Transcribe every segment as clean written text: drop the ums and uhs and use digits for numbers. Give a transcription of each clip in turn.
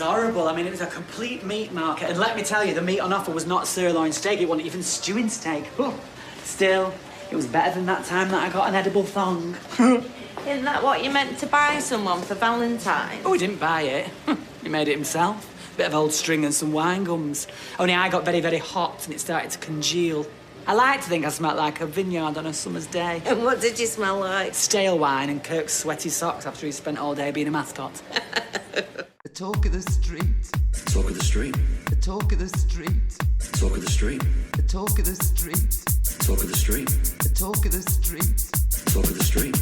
was horrible. I mean, it was a complete meat market. And let me tell you, the meat on offer was not sirloin steak. It wasn't even stewing steak. Still, it was better than that time that I got an edible thong. Isn't that what you meant to buy someone for Valentine? Oh, he didn't buy it. He made it himself. Bit of old string and some wine gums. Only I got very, very hot and it started to congeal. I like to think I smelled like a vineyard on a summer's day. And what did you smell like? Stale wine and Kirk's sweaty socks after he spent all day being a mascot. The talk of the street. Talk of the street. The talk of the street. Talk of the street. The talk of the street. Talk of the street. The talk of the street. Talk of the street.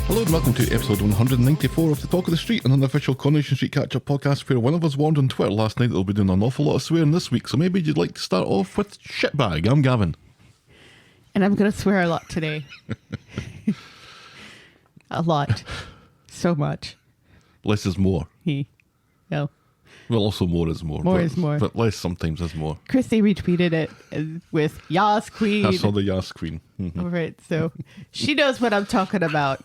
Hello and welcome to episode 194 of the Talk of the Street, an unofficial Coronation Street catch-up podcast where one of us warned on Twitter last night that they'll be doing an awful lot of swearing this week, so maybe you'd like to start off with shitbag. I'm Gavin. And I'm going to swear a lot today. A lot. So much. Less is more. No. Well, also more is more. More is more. But less sometimes is more. Christy retweeted it with Yas Queen. I saw the Yas Queen. Over it, so she knows what I'm talking about.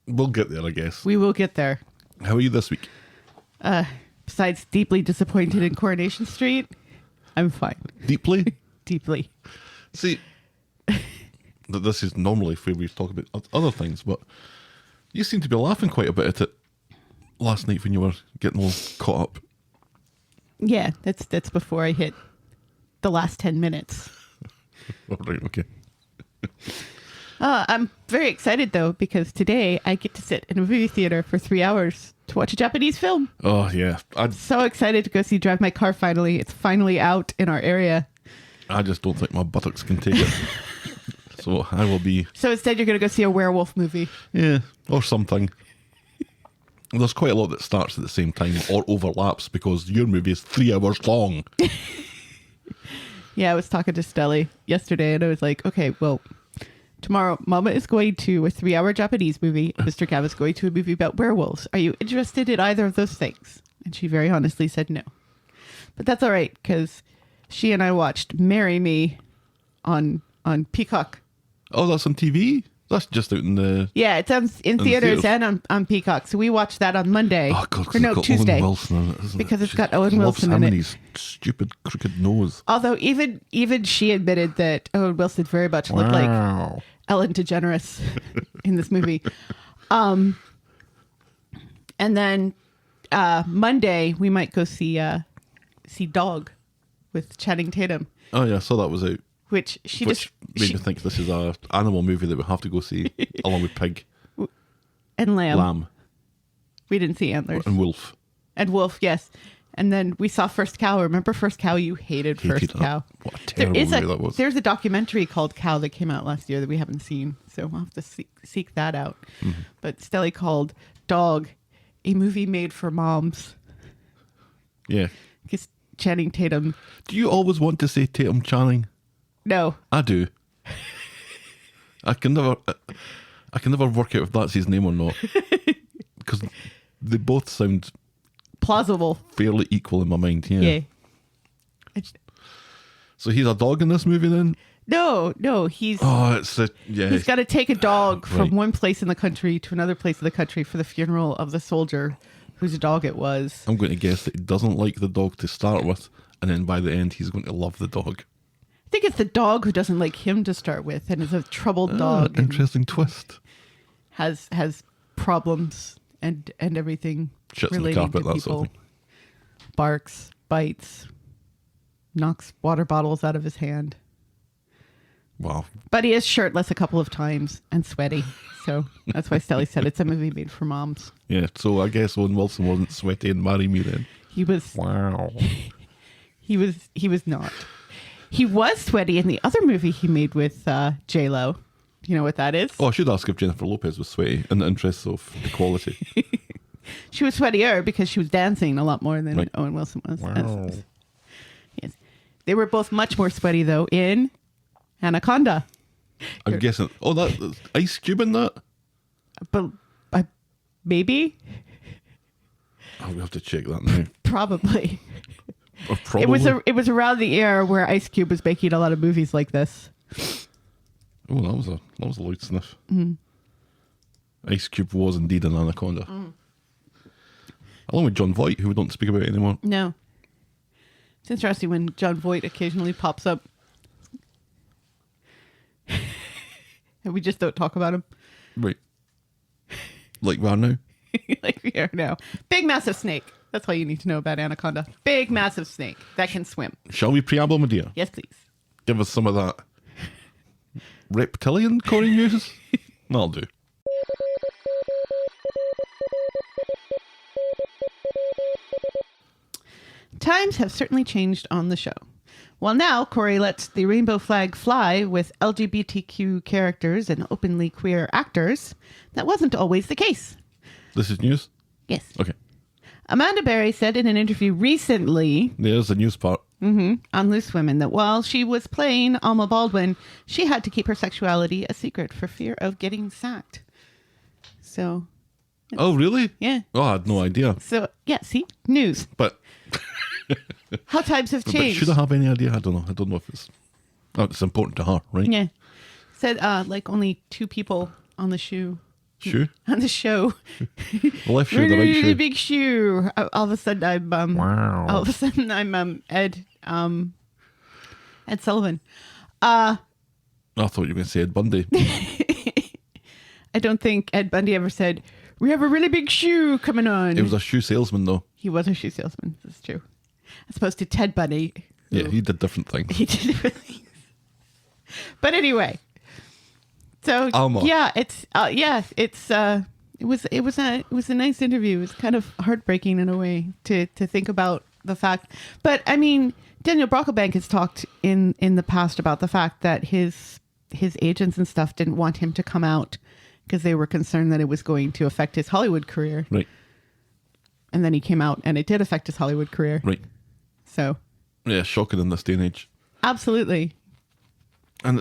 We'll get there, I guess. We will get there. How are you this week? Besides deeply disappointed in Coronation Street, I'm fine. Deeply? Deeply. See, this is normally where we talk about other things, but you seem to be laughing quite a bit at it last night when you were getting all caught up. Yeah, that's before I hit the last 10 minutes. All right, okay. I'm very excited, though, because today I get to sit in a movie theater for 3 hours to watch a Japanese film. Oh, yeah. So excited to go see Drive My Car finally. It's finally out in our area. I just don't think my buttocks can take it. So I will be... So instead you're going to go see a werewolf movie. Yeah, or something. There's quite a lot that starts at the same time or overlaps because your movie is 3 hours long. Yeah, I was talking to Stelly yesterday and I was like, okay, well, tomorrow Mama is going to a 3-hour Japanese movie. Mr. Gav is going to a movie about werewolves. Are you interested in either of those things? And she very honestly said no. But that's all right because she and I watched Marry Me on Peacock. Oh, that's on TV? That's just out in the... Yeah, it's in theaters and on Peacock. So we watched that on Monday. Oh, God, or no, it's got Tuesday. Owen Wilson in it, isn't because it? it's got Owen Wilson in loves him it. and his stupid crooked nose. Although even she admitted that Owen Wilson very much looked like Ellen DeGeneres in this movie. And then Monday we might go see Dog with Channing Tatum. Oh, yeah, I saw that was out. Which made me think this is a animal movie that we have to go see along with Pig and Lamb. We didn't see Antlers. And Wolf. And Wolf, yes. And then we saw First Cow. Remember First Cow? You hated First Cow. What a terrible movie that was. There's a documentary called Cow that came out last year that we haven't seen. So we'll have to seek that out. Mm-hmm. But Stelly called Dog a movie made for moms. Yeah. Because Channing Tatum. Do you always want to say Tatum Channing? No. I do. I can never work out if that's his name or not. Because they both sound plausible, fairly equal in my mind. Yeah. So he's a dog in this movie then? No, he's he's got to take a dog from one place in the country to another place in the country for the funeral of the soldier whose dog it was. I'm going to guess that he doesn't like the dog to start with, and then by the end he's going to love the dog. I think it's the dog who doesn't like him to start with and is a troubled dog. Interesting twist. Has problems and everything. Shits on the carpet, that sort of thing. Barks, bites, knocks water bottles out of his hand. Wow. But he is shirtless a couple of times and sweaty. So that's why Stelly said it's a movie made for moms. Yeah, so I guess Owen Wilson wasn't sweaty and Marry Me then. He was. Wow. He was not. He was sweaty in the other movie he made with J-Lo. You know what that is? Oh, I should ask if Jennifer Lopez was sweaty in the interests of equality. She was sweatier because she was dancing a lot more than Owen Wilson was. Wow. Yes. They were both much more sweaty, though, in Anaconda. I'm guessing. Oh, that Ice Cube in that? But I Maybe. Oh, we have to check that now. Probably. Or probably. It was around the era where Ice Cube was making a lot of movies like this. Oh, that was a loud sniff. Ice Cube was indeed an anaconda. Along with John Voight, who we don't speak about anymore. No. It's interesting when John Voight occasionally pops up. And we just don't talk about him. Right. Like we are now. Like we are now. Big, massive snake. That's all you need to know about anaconda. Big, massive snake that can swim. Shall we preamble, my dear? Yes, please. Give us some of that reptilian Corrie news? That'll do. Times have certainly changed on the show. While now Corrie lets the rainbow flag fly with LGBTQ characters and openly queer actors, that wasn't always the case. This is news? Yes. Okay. Amanda Berry said in an interview recently There's the news part. on Loose Women that while she was playing Alma Baldwin, she had to keep her sexuality a secret for fear of getting sacked. So, Oh, really? yeah. Oh, I had no idea. So, yeah, see? News. But How times have changed. should I have any idea? I don't know. I don't know if it's... Oh, it's important to her, right? Yeah. Said like only 2 people on the shoe. Shoe? On the show. The left shoe, the right Really shoe. big shoe. All of a sudden I'm Wow. all of a sudden I'm Ed Sullivan. I thought you were going to say Ed Bundy. I don't think Ed Bundy ever said, "We have a really big shoe coming on." He was a shoe salesman, though. He was a shoe salesman. That's true. As opposed to Ted Bundy. Yeah, he did different things. He did different things. But anyway, so Alma. yeah, it's it was a nice interview. It was kind of heartbreaking in a way to think about the fact. But I mean, Daniel Brocklebank has talked in the past about the fact that his agents and stuff didn't want him to come out because they were concerned that it was going to affect his Hollywood career. Right, And then he came out and it did affect his Hollywood career. right. So Yeah, shocking in this day and age. absolutely. And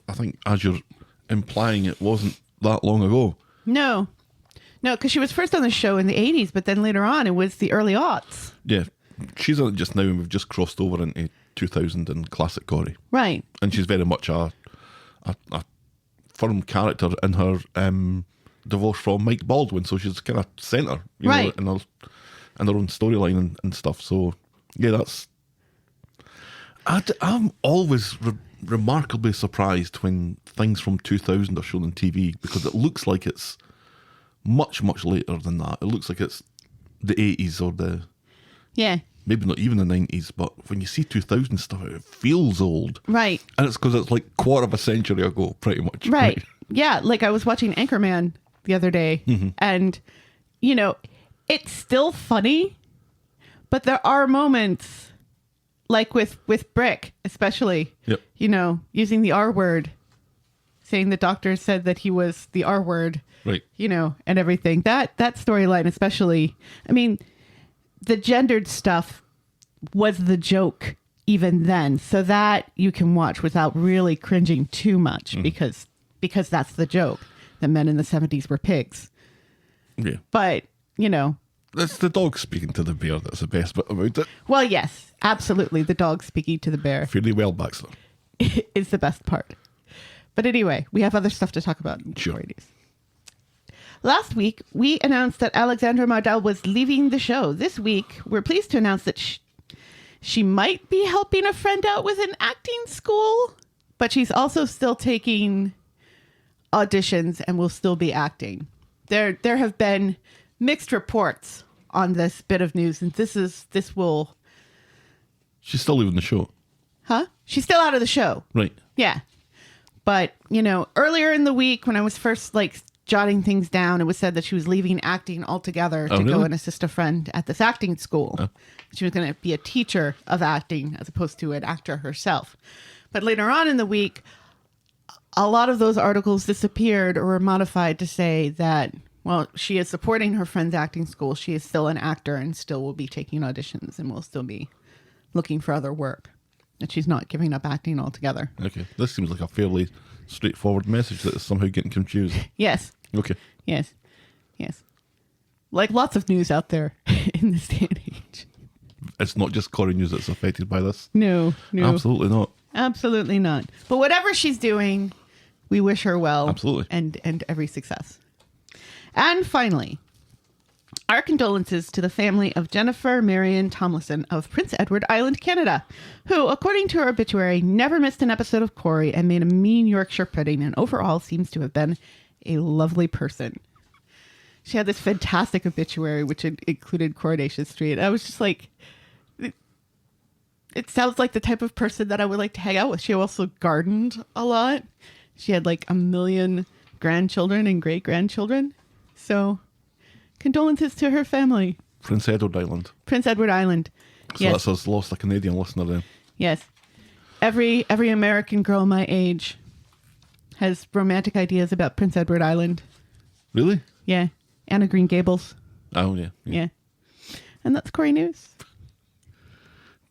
I think, as you're implying, it wasn't that long ago. No, because she was first on the show in the 80s, but then later on it was the early aughts. Yeah, she's on it just now, and we've just crossed over into 2000 and classic Corrie. Right. And she's very much a firm character in her divorce from Mike Baldwin, so she's kind of centre, you Right. know, in her own storyline and stuff. So, yeah, that's... I'm always remarkably surprised when things from 2000 are shown on TV, because it looks like it's much, much later than that. It looks like it's the 80s or Yeah. maybe not even the 90s, but when you see 2000 stuff, it feels old. Right. And it's because it's like quarter of a century ago, pretty much. Right. Yeah. Like I was watching Anchorman the other day, and, you know, it's still funny, but there are moments, like with Brick, especially, Yep. you know, using the R word, saying the doctor said that he was the R word, Right. you know, and everything. That storyline, especially, I mean, the gendered stuff was the joke even then, so that you can watch without really cringing too much, because that's the joke. The men in the 70s were pigs. Yeah. But, you know, It's the dog speaking to the bear that's the best bit about it. well, yes, absolutely. The dog speaking to the bear Fairly well, Baxter. is the best part. But anyway, we have other stuff to talk about. Sure. Last week, we announced that Alexandra Mardell was leaving the show. This week, we're pleased to announce that she might be helping a friend out with an acting school, but she's also still taking auditions and will still be acting. There have been mixed reports on this bit of news, and this will... She's still leaving the show. Huh? She's still out of the show. Right. Yeah. But, you know, earlier in the week when I was first like jotting things down, it was said that she was leaving acting altogether to go really? and assist a friend at this acting school. She was going to be a teacher of acting as opposed to an actor herself. But later on in the week, a lot of those articles disappeared or were modified to say that, well, she is supporting her friend's acting school. She is still an actor and still will be taking auditions and will still be looking for other work. That she's not giving up acting altogether. Okay. This seems like a fairly straightforward message that is somehow getting confused. Yes. Okay. Yes. Yes. Like lots of news out there in this day and age. It's not just Corrie News that's affected by this. No. Absolutely not. Absolutely not. But whatever she's doing, we wish her well. Absolutely. And every success. And finally, our condolences to the family of Jennifer Marion Tomlinson of Prince Edward Island, Canada, who, according to her obituary, never missed an episode of Corrie and made a mean Yorkshire pudding and overall seems to have been a lovely person. She had this fantastic obituary, which included Coronation Street. I was just like, it sounds like the type of person that I would like to hang out with. She also gardened a lot. She had like 1 million grandchildren and great-grandchildren. So, condolences to her family. Prince Edward Island. Prince Edward Island. So yes. that's us lost a Canadian listener then. Yes. Every American girl my age has romantic ideas about Prince Edward Island. Really? Yeah. Anna Green Gables. Oh, yeah. Yeah. And that's Corrie News.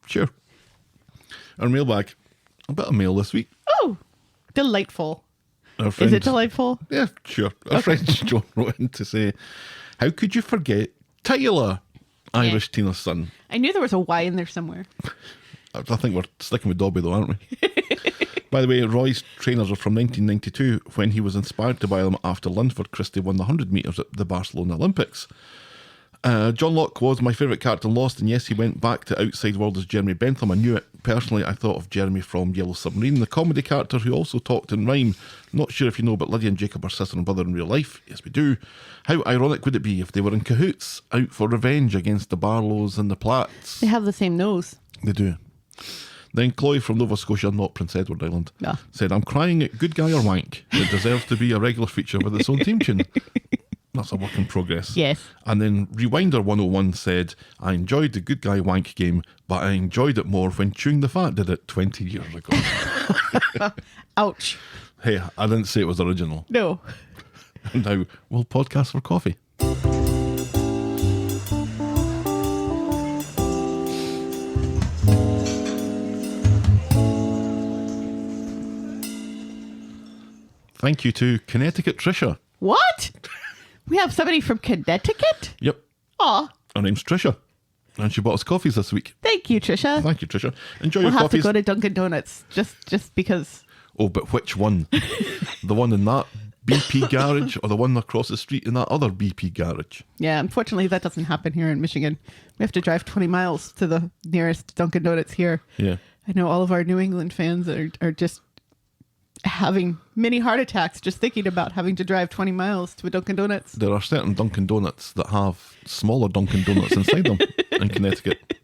Sure. Our mailbag. A bit of mail this week. Oh, delightful. Our friend, Is it delightful? Yeah, sure. Our friend John wrote in to say, how could you forget Tyler, Irish Tina's son? I knew there was a Y in there somewhere. I think we're sticking with Dobby though, aren't we? By the way, Roy's trainers are from 1992 when he was inspired to buy them after Linford Christie won the 100 metres at the Barcelona Olympics. John Locke was my favourite character in Lost, and yes, he went back to Outside World as Jeremy Bentham. I knew it. Personally, I thought of Jeremy from Yellow Submarine, the comedy character who also talked in rhyme. Not sure if you know, but Lydia and Jacob are sister and brother in real life. Yes, we do. How ironic would it be if they were in cahoots, out for revenge against the Barlows and the Platts? They have the same nose. They do. Then Chloe from Nova Scotia, not Prince Edward Island, No. said, I'm crying at Good Guy or Wank. It deserves to be a regular feature with its own theme tune. That's a work in progress. Yes. And then Rewinder 101 said, I enjoyed the Good Guy Wank game, but I enjoyed it more when Chewing the Fat did it 20 years ago. Ouch. Hey, I didn't say it was original. No. And now we'll podcast for coffee. Thank you to Connecticut Trisha. What? We have somebody from Connecticut? Yep. Aw. Her name's Trisha. And she bought us coffees this week. Thank you, Trisha. Thank you, Trisha. Enjoy We'll your have to coffees. go to Dunkin' Donuts just because. Oh, but which one? The one in that BP garage or the one across the street in that other BP garage? Yeah, unfortunately, that doesn't happen here in Michigan. We have to drive 20 miles to the nearest Dunkin' Donuts here. Yeah. I know all of our New England fans are just having mini heart attacks just thinking about having to drive 20 miles to a Dunkin' Donuts. There are certain Dunkin' Donuts that have smaller Dunkin' Donuts inside them in Connecticut.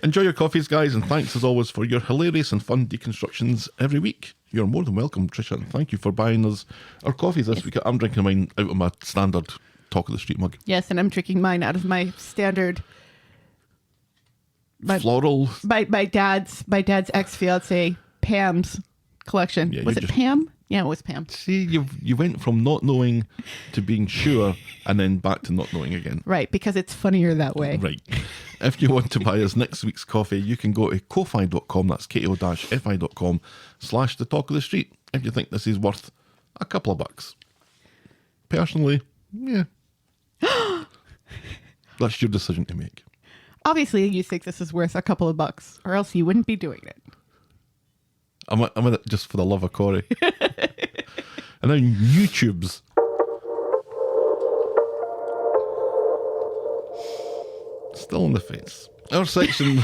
Enjoy your coffees, guys, and thanks as always for your hilarious and fun deconstructions every week. You're more than welcome, Trisha, and thank you for buying us our coffees this week. I'm drinking mine out of my standard Talk of the Street mug. Yes, and I'm drinking mine out of my standard... Floral. My dad's ex-fiance, Pam's collection. Yeah, was you it just- Pam? Yeah, it was Pam. See, you went from not knowing to being sure and then back to not knowing again. Right, because it's funnier that way. Right. If you want to buy us next week's coffee, you can go to ko-fi.com, that's ko-fi.com/the talk of the street, if you think this is worth a couple of bucks. Personally, yeah. That's your decision to make. Obviously, you think this is worth a couple of bucks, or else you wouldn't be doing it. I'm in it just for the love of Corrie. And then YouTube's. Still on the fence. Our section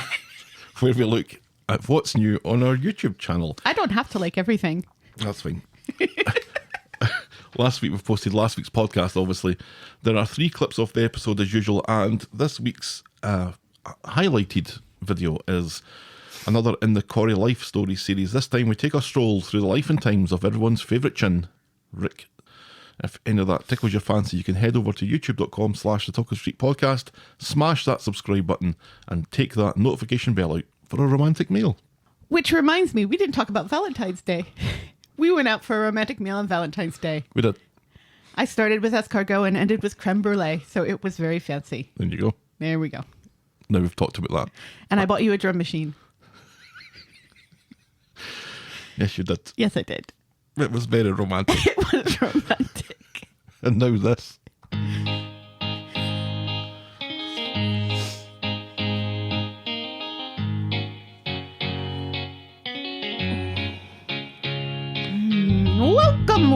where we look at what's new on our YouTube channel. I don't have to like everything. That's fine. Last week we've posted last week's podcast, obviously. There are 3 clips of the episode as usual, and this week's highlighted video is another in the Corrie Life Stories series. This time we take a stroll through the life and times of everyone's favourite chin, Rick. If any of that tickles your fancy, you can head over to youtube.com/the Talk of the Street podcast, smash that subscribe button, and take that notification bell out for a romantic meal. Which reminds me, we didn't talk about Valentine's Day. We went out for a romantic meal on Valentine's Day. We did. I started with escargot and ended with creme brulee, so it was very fancy. There you go. There we go. Now we've talked about that. And I bought you a drum machine. Yes, you did. Yes, I did. It was very romantic. It was romantic. And now this.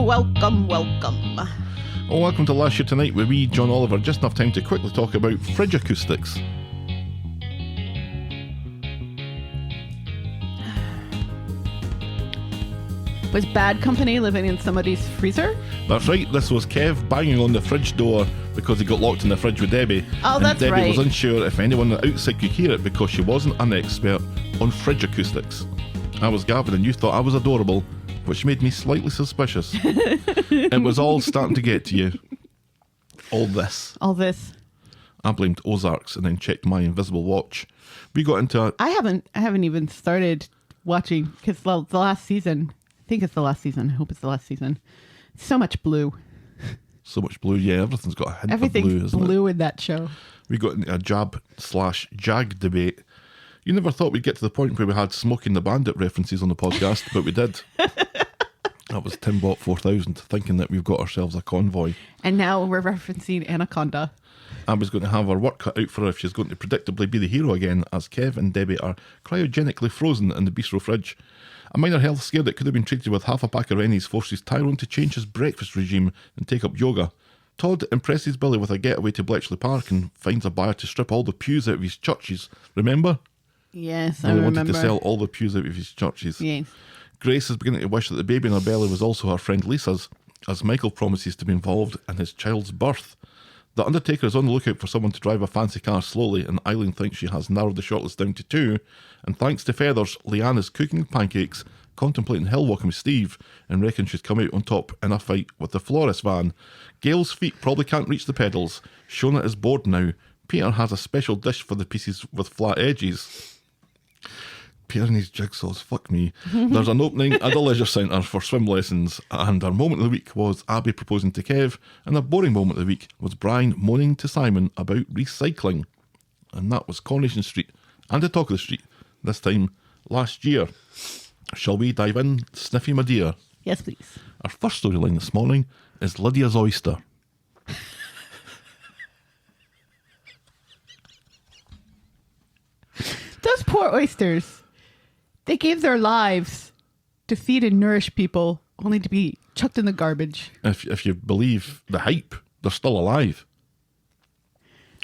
welcome, welcome. Well, welcome to Last Year Tonight with me, John Oliver. Just enough time to quickly talk about fridge acoustics. Was bad company living in somebody's freezer? That's right, this was Kev banging on the fridge door because he got locked in the fridge with Debbie. Oh, and that's Debbie right. was unsure if anyone outside could hear it because she wasn't an expert on fridge acoustics. I was Gavin and you thought I was adorable, which made me slightly suspicious. It was all starting to get to you. All this. I blamed Ozarks and then checked my invisible watch. We got into a... I haven't even started watching because the last season. I think it's the last season. I hope it's the last season. So much blue. So much blue. Yeah, everything's got a hint of Everything's blue, isn't blue it? in that show. We got into a jab/jag debate. You never thought we'd get to the point where we had Smoking the Bandit references on the podcast, but we did. That was Timbot 4000, thinking that we've got ourselves a convoy. And now we're referencing Anaconda. I was going to have her work cut out for her if she's going to predictably be the hero again, as Kev and Debbie are cryogenically frozen in the bistro fridge. A minor health scare that could have been treated with half a pack of Rennies forces Tyrone to change his breakfast regime and take up yoga. Todd impresses Billy with a getaway to Bletchley Park and finds a buyer to strip all the pews out of his churches. Remember? Yes, I Billy remember. wanted to sell all the pews out of his churches. Yes. Grace is beginning to wish that the baby in her belly was also her friend Lisa's, as Michael promises to be involved in his child's birth. The Undertaker is on the lookout for someone to drive a fancy car slowly, and Eileen thinks she has narrowed the shortlist down to 2. And thanks to Feathers, Leanne is cooking pancakes, contemplating hill walking with Steve, and reckons she's come out on top in a fight with the florist van. Gail's feet probably can't reach the pedals. Shona is bored now. Peter has a special dish for the pieces with flat edges. Peter and his jigsaws, fuck me. There's an opening at the leisure centre for swim lessons, and our moment of the week was Abby proposing to Kev, and a boring moment of the week was Brian moaning to Simon about recycling. And that was Coronation Street and the Talk of the Street, this time last year. Shall we dive in, Sniffy my dear? Yes, please. Our first storyline this morning is Lydia's Oyster. Those poor oysters. They gave their lives to feed and nourish people, only to be chucked in the garbage. If you believe the hype, they're still alive.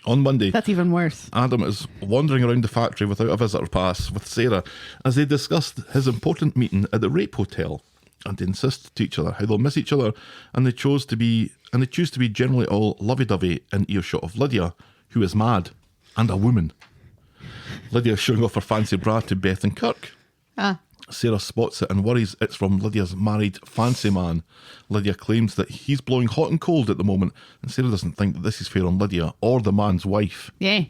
On Monday, That's even worse. Adam is wandering around the factory without a visitor pass with Sarah as they discussed his important meeting at the Rape Hotel, and they insist to each other how they'll miss each other, and they choose to be generally all lovey-dovey in earshot of Lydia, who is mad and a woman. Lydia is showing off her fancy bra to Beth and Kirk. Sarah spots it and worries it's from Lydia's married fancy man. Lydia claims that he's blowing hot and cold at the moment, and Sarah doesn't think that this is fair on Lydia or the man's wife. Yeah.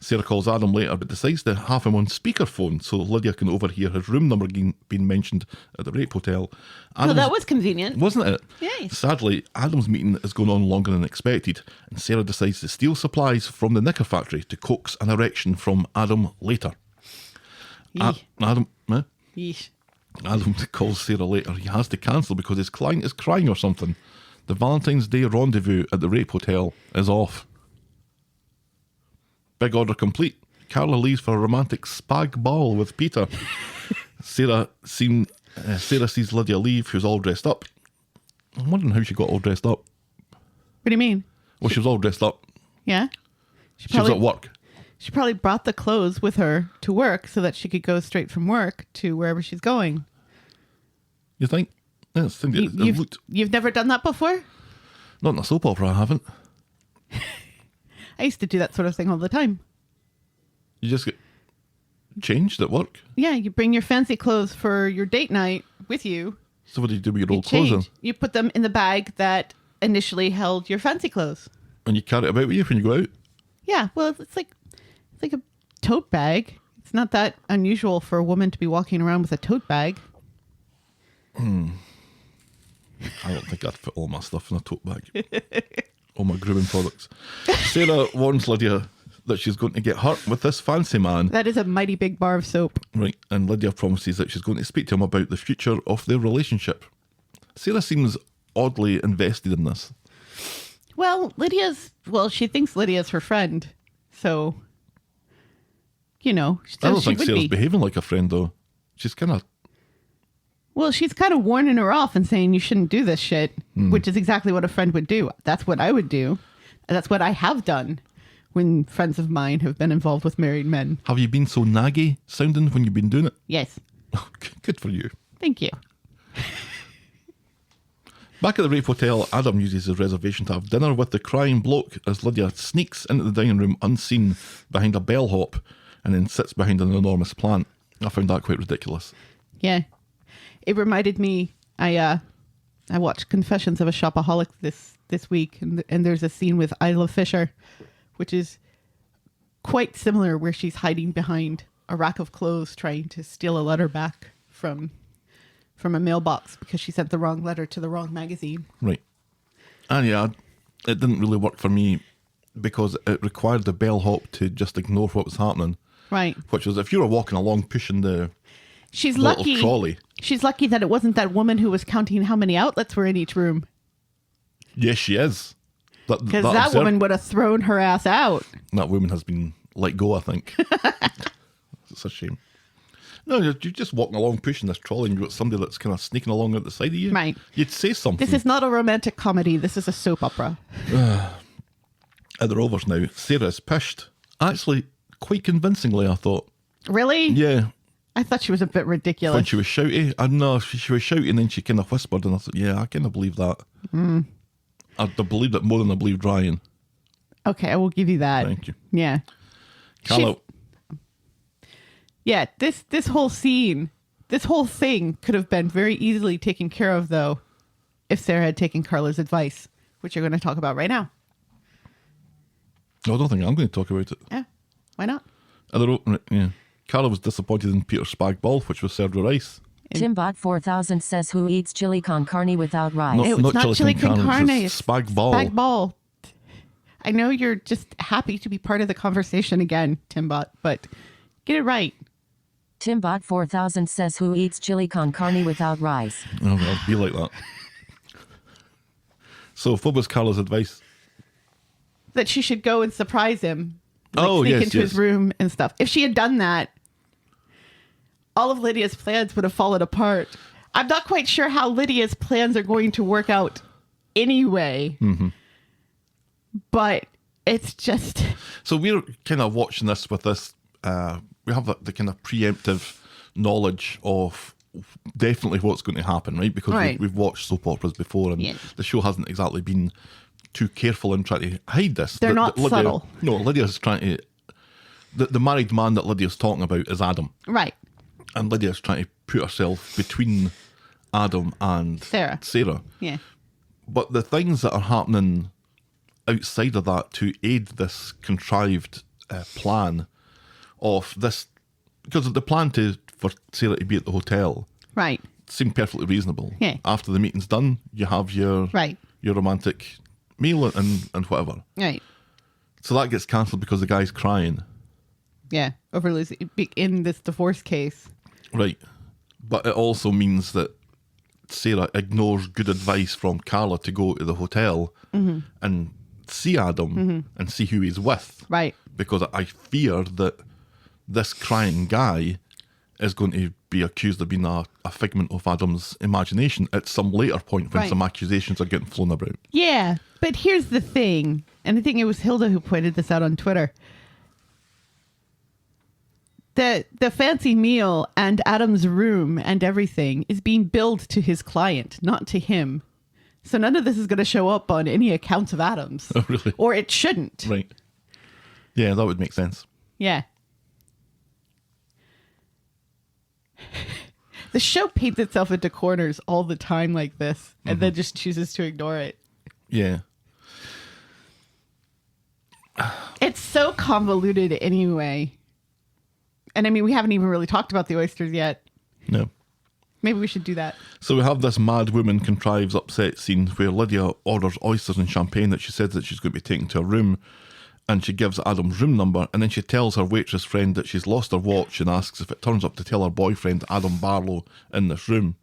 Sarah calls Adam later but decides to have him on speakerphone so Lydia can overhear his room number being mentioned at the Rape Hotel. Well, that was convenient. Wasn't it? Yay. Sadly, Adam's meeting is going on longer than expected, and Sarah decides to steal supplies from the knicker factory to coax an erection from Adam later. Adam Yeesh. Adam calls Sarah later. He has to cancel because his client is crying or something. The Valentine's Day rendezvous at the Rape Hotel is off. Big order complete. Carla leaves for a romantic spag ball with Peter. Sarah sees Lydia leave, who's all dressed up. I'm wondering how she got all dressed up. What do you mean? Well, she was all dressed up. Yeah? She was at work. She probably brought the clothes with her to work so that she could go straight from work to wherever she's going. You think? Yes, I think it looked... You've never done that before? Not in a soap opera, I haven't. I used to do that sort of thing all the time. You just get changed at work? Yeah, you bring your fancy clothes for your date night with you. So what do you do with your You old clothes then? change. You put them in the bag that initially held your fancy clothes. And you carry it about with you when you go out? Yeah, well, it's like a tote bag. It's not that unusual for a woman to be walking around with a tote bag. I don't think I'd fit all my stuff in a tote bag. All my grooming products. Sarah warns Lydia that she's going to get hurt with this fancy man. That is a mighty big bar of soap. Right, and Lydia promises that she's going to speak to him about the future of their relationship. Sarah seems oddly invested in this. Well, she thinks Lydia's her friend. So, I don't think would Sarah's be. behaving like a friend, though. She's kind of... Well, she's kind of warning her off and saying you shouldn't do this shit, which is exactly what a friend would do. That's what I would do. That's what I have done when friends of mine have been involved with married men. Have you been so naggy sounding when you've been doing it? Yes. Good for you. Thank you. Back at the Rape Hotel, Adam uses his reservation to have dinner with the crying bloke as Lydia sneaks into the dining room unseen behind a bellhop and then sits behind an enormous plant. I found that quite ridiculous. Yeah. It reminded me, I watched Confessions of a Shopaholic this week, and there's a scene with Isla Fisher, which is quite similar, where she's hiding behind a rack of clothes trying to steal a letter back from a mailbox because she sent the wrong letter to the wrong magazine. Right. And yeah, it didn't really work for me because it required the bellhop to just ignore what was happening. Right. Which was if you were walking along pushing the She's little lucky. trolley. She's lucky that it wasn't that woman who was counting how many outlets were in each room. Yes, she is. Because that woman would have thrown her ass out. That woman has been let go, I think. It's a shame. No, you're just walking along pushing this trolley and you've got somebody that's kind of sneaking along at the side of you. Right. You'd say something. This is not a romantic comedy. This is a soap opera. At the Rovers now, Sarah is pished. Actually, quite convincingly, I thought. Really? Yeah. I thought she was a bit ridiculous. When she was shouty. I don't know, she was shouty and then she kind of whispered and I thought, yeah, I kind of believe that. I believed it more than I believed Ryan. Okay, I will give you that. Thank you. Yeah. Carla. Yeah, this whole scene, this whole thing could have been very easily taken care of, though, if Sarah had taken Carla's advice, which you're going to talk about right now. No, I don't think I'm going to talk about it. Yeah, why not? Yeah. Carla was disappointed in Peter's spag ball, which was served with rice. Timbot 4000 says who eats chili con carne without rice? No. It's not chili con carne. It's spag ball. Spag ball. I know you're just happy to be part of the conversation again, Timbot, but get it right. Timbot 4000 says who eats chili con carne without rice? Oh, well, be like that. So, what was Carla's advice? That she should go and surprise him. Like Oh, sneak yes, into yes. his room and stuff. If she had done that, all of Lydia's plans would have fallen apart. I'm not quite sure how Lydia's plans are going to work out anyway. Mm-hmm. But it's just... So we're kind of watching this with this, we have the kind of preemptive knowledge of definitely what's going to happen, right? Because Right. we've watched soap operas before and Yeah. the show hasn't exactly been too careful in trying to hide this. They're not Lydia, subtle. No, Lydia's trying to... The married man that Lydia's talking about is Adam. Right. And Lydia's trying to put herself between Adam and Sarah. Yeah. But the things that are happening outside of that to aid this contrived plan of this, because the plan for Sarah to be at the hotel Right. seemed perfectly reasonable. Yeah. After the meeting's done, you have your Right. your romantic meal and whatever. Right. So that gets cancelled because the guy's crying. Yeah. Over losing in this divorce case. Right. But it also means that Sarah ignores good advice from Carla to go to the hotel and see Adam and see who he's with. Right. Because I fear that this crying guy is going to be accused of being a figment of Adam's imagination at some later point when Right. some accusations are getting flown about. Yeah. But here's the thing. And I think it was Hilda who pointed this out on Twitter. The fancy meal and Adam's room and everything is being billed to his client, not to him. So none of this is going to show up on any accounts of Adam's. Oh, really? Or it shouldn't. Right. Yeah, that would make sense. Yeah. The show paints itself into corners all the time like this and then just chooses to ignore it. Yeah. It's so convoluted anyway. And I mean, we haven't even really talked about the oysters yet. No. Maybe we should do that. So we have this mad woman contrives upset scene where Lydia orders oysters and champagne that she says that she's going to be taken to her room, and she gives Adam's room number, and then she tells her waitress friend that she's lost her watch and asks if it turns up to tell her boyfriend Adam Barlow in this room.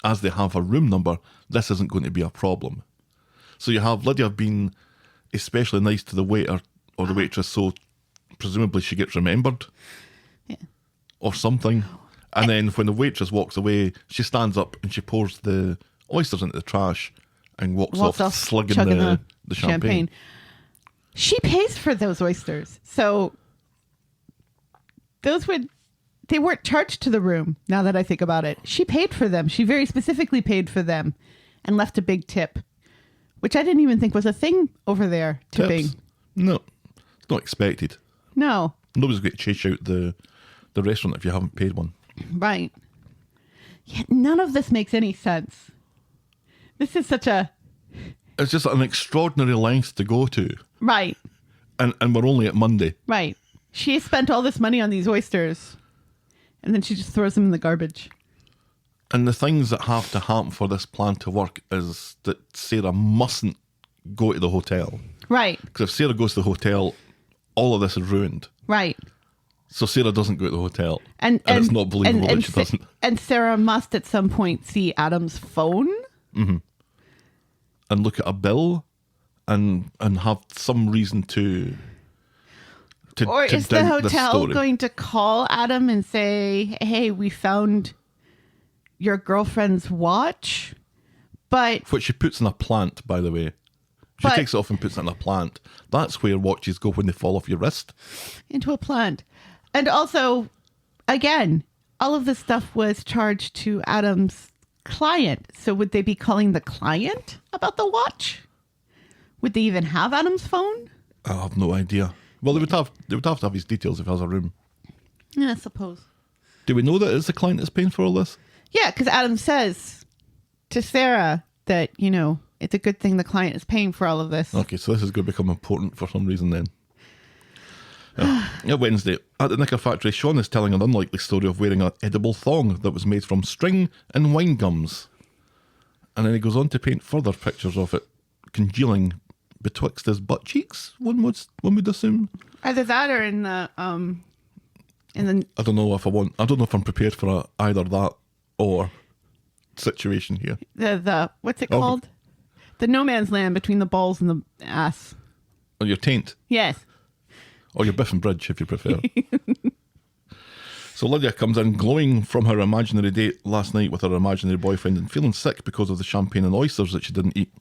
As they have her room number, this isn't going to be a problem. So you have Lydia being especially nice to the waiter or the waitress, so presumably she gets remembered. Yeah. Or something. And then when the waitress walks away, she stands up and she pours the oysters into the trash and walks off slugging the champagne. She pays for those oysters. So they weren't charged to the room, now that I think about it. She paid for them. She very specifically paid for them and left a big tip, which I didn't even think was a thing over there, tipping. Tips? No, it's not expected. No. Nobody's going to chase you out the restaurant if you haven't paid one. Right. Yet none of this makes any sense. This is such a... It's just an extraordinary length to go to. Right. And we're only at Monday. Right. She spent all this money on these oysters, and then she just throws them in the garbage. And the things that have to happen for this plan to work is that Sarah mustn't go to the hotel. Right. Because if Sarah goes to the hotel, all of this is ruined. Right. So Sarah doesn't go to the hotel. And it's not believable that she doesn't. And Sarah must at some point see Adam's phone. Mm-hmm. And look at a bill and have some reason to or is the doubt this hotel story. going to call Adam and say, hey, we found your girlfriend's watch? But Which she puts in a plant, by the way. She takes it off and puts it in a plant. That's where watches go when they fall off your wrist. Into a plant. And also, again, all of this stuff was charged to Adam's client. So would they be calling the client about the watch? Would they even have Adam's phone? I have no idea. Well, they would have to have his details if he has a room. Yeah, I suppose. Do we know that it's the client that's paying for all this? Yeah, because Adam says to Sarah that, it's a good thing the client is paying for all of this. Okay, so this is going to become important for some reason then. Wednesday, at the knicker factory, Sean is telling an unlikely story of wearing an edible thong that was made from string and wine gums. And then he goes on to paint further pictures of it congealing betwixt his butt cheeks, one would assume. Either that or in the I don't know if I'm prepared for either that or situation here. the what's it called? The no man's land between the balls and the ass. Or your taint. Yes. Or your Biff and Bridge, if you prefer. So Lydia comes in glowing from her imaginary date last night with her imaginary boyfriend and feeling sick because of the champagne and oysters that she didn't eat.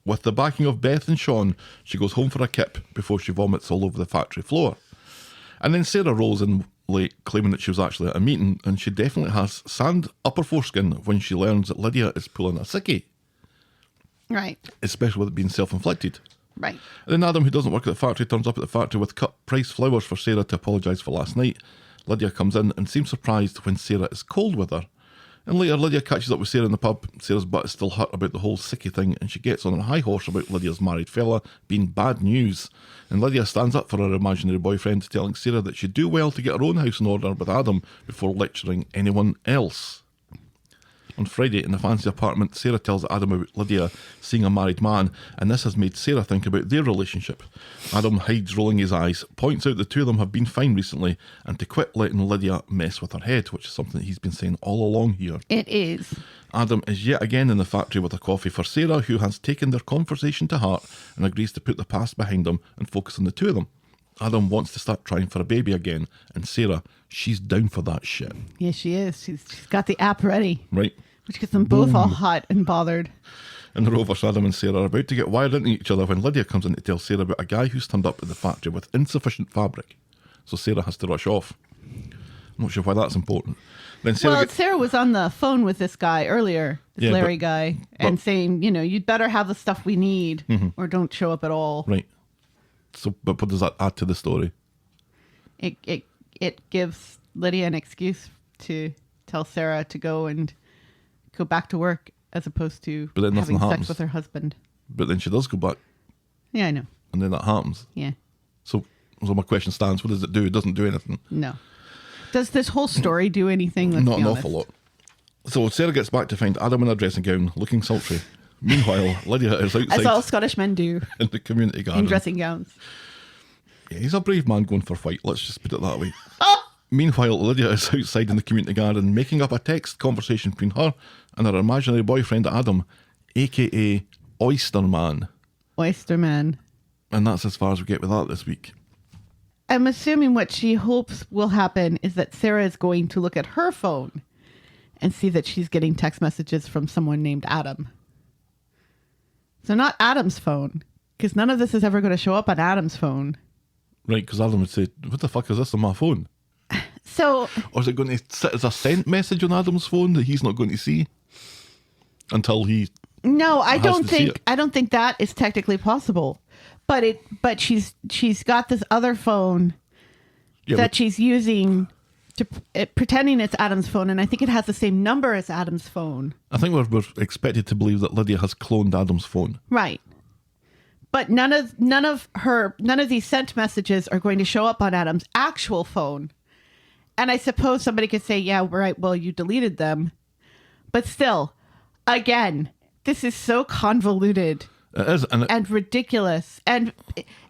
With the backing of Beth and Sean, she goes home for a kip before she vomits all over the factory floor. And then Sarah rolls in late, claiming that she was actually at a meeting, and she definitely has sand up her foreskin when she learns that Lydia is pulling a sickie. Right. Especially with it being self-inflicted. Right. And then Adam, who doesn't work at the factory, turns up at the factory with cut price flowers for Sarah to apologise for last night. Lydia comes in and seems surprised when Sarah is cold with her. And later, Lydia catches up with Sarah in the pub. Sarah's butt is still hurt about the whole sickie thing, and she gets on her high horse about Lydia's married fella being bad news. And Lydia stands up for her imaginary boyfriend, telling Sarah that she'd do well to get her own house in order with Adam before lecturing anyone else. On Friday, in the fancy apartment, Sarah tells Adam about Lydia seeing a married man, and this has made Sarah think about their relationship. Adam hides, rolling his eyes, points out the two of them have been fine recently, and to quit letting Lydia mess with her head, which is something that he's been saying all along here. It is. Adam is yet again in the factory with a coffee for Sarah, who has taken their conversation to heart and agrees to put the past behind them and focus on the two of them. Adam wants to start trying for a baby again, and Sarah, she's down for that shit. Yes, she is. She's got the app ready. Right. Which gets them both all hot and bothered. In the Rovers, Adam and Sarah are about to get wired into each other when Lydia comes in to tell Sarah about a guy who's turned up at the factory with insufficient fabric. So Sarah has to rush off. I'm not sure why that's important. Then Sarah was on the phone with this guy earlier, this Larry guy, and saying, you'd better have the stuff we need or don't show up at all. Right. So, but what does that add to the story? It gives Lydia an excuse to tell Sarah to go back to work as opposed to having sex with her husband. But then she does go back. Yeah, I know. And then that happens. Yeah. So my question stands, what does it do? It doesn't do anything. No. Does this whole story do anything? Not an awful lot. So Sarah gets back to find Adam in a dressing gown, looking sultry. Meanwhile, Lydia is outside. As all Scottish men do. In the community garden. In dressing gowns. Yeah, he's a brave man going for fight, let's just put it that way. Meanwhile, Lydia is outside in the community garden making up a text conversation between her and her imaginary boyfriend Adam, a.k.a. Oyster Man. Oyster Man. And that's as far as we get with that this week. I'm assuming what she hopes will happen is that Sarah is going to look at her phone and see that she's getting text messages from someone named Adam. So not Adam's phone, because none of this is ever going to show up on Adam's phone. Right, because Adam would say, what the fuck is this on my phone? So... Or is it going to sit as a sent message on Adam's phone that he's not going to see until he... No, I has don't to see think it? I don't think that is technically possible. But she's got this other phone Yeah, that but- she's using to pretending it's Adam's phone, and I think it has the same number as Adam's phone. I think we're expected to believe that Lydia has cloned Adam's phone. Right. But none of these sent messages are going to show up on Adam's actual phone. And I suppose somebody could say, yeah, right, well, you deleted them. But still, again, this is so convoluted It is, and ridiculous. And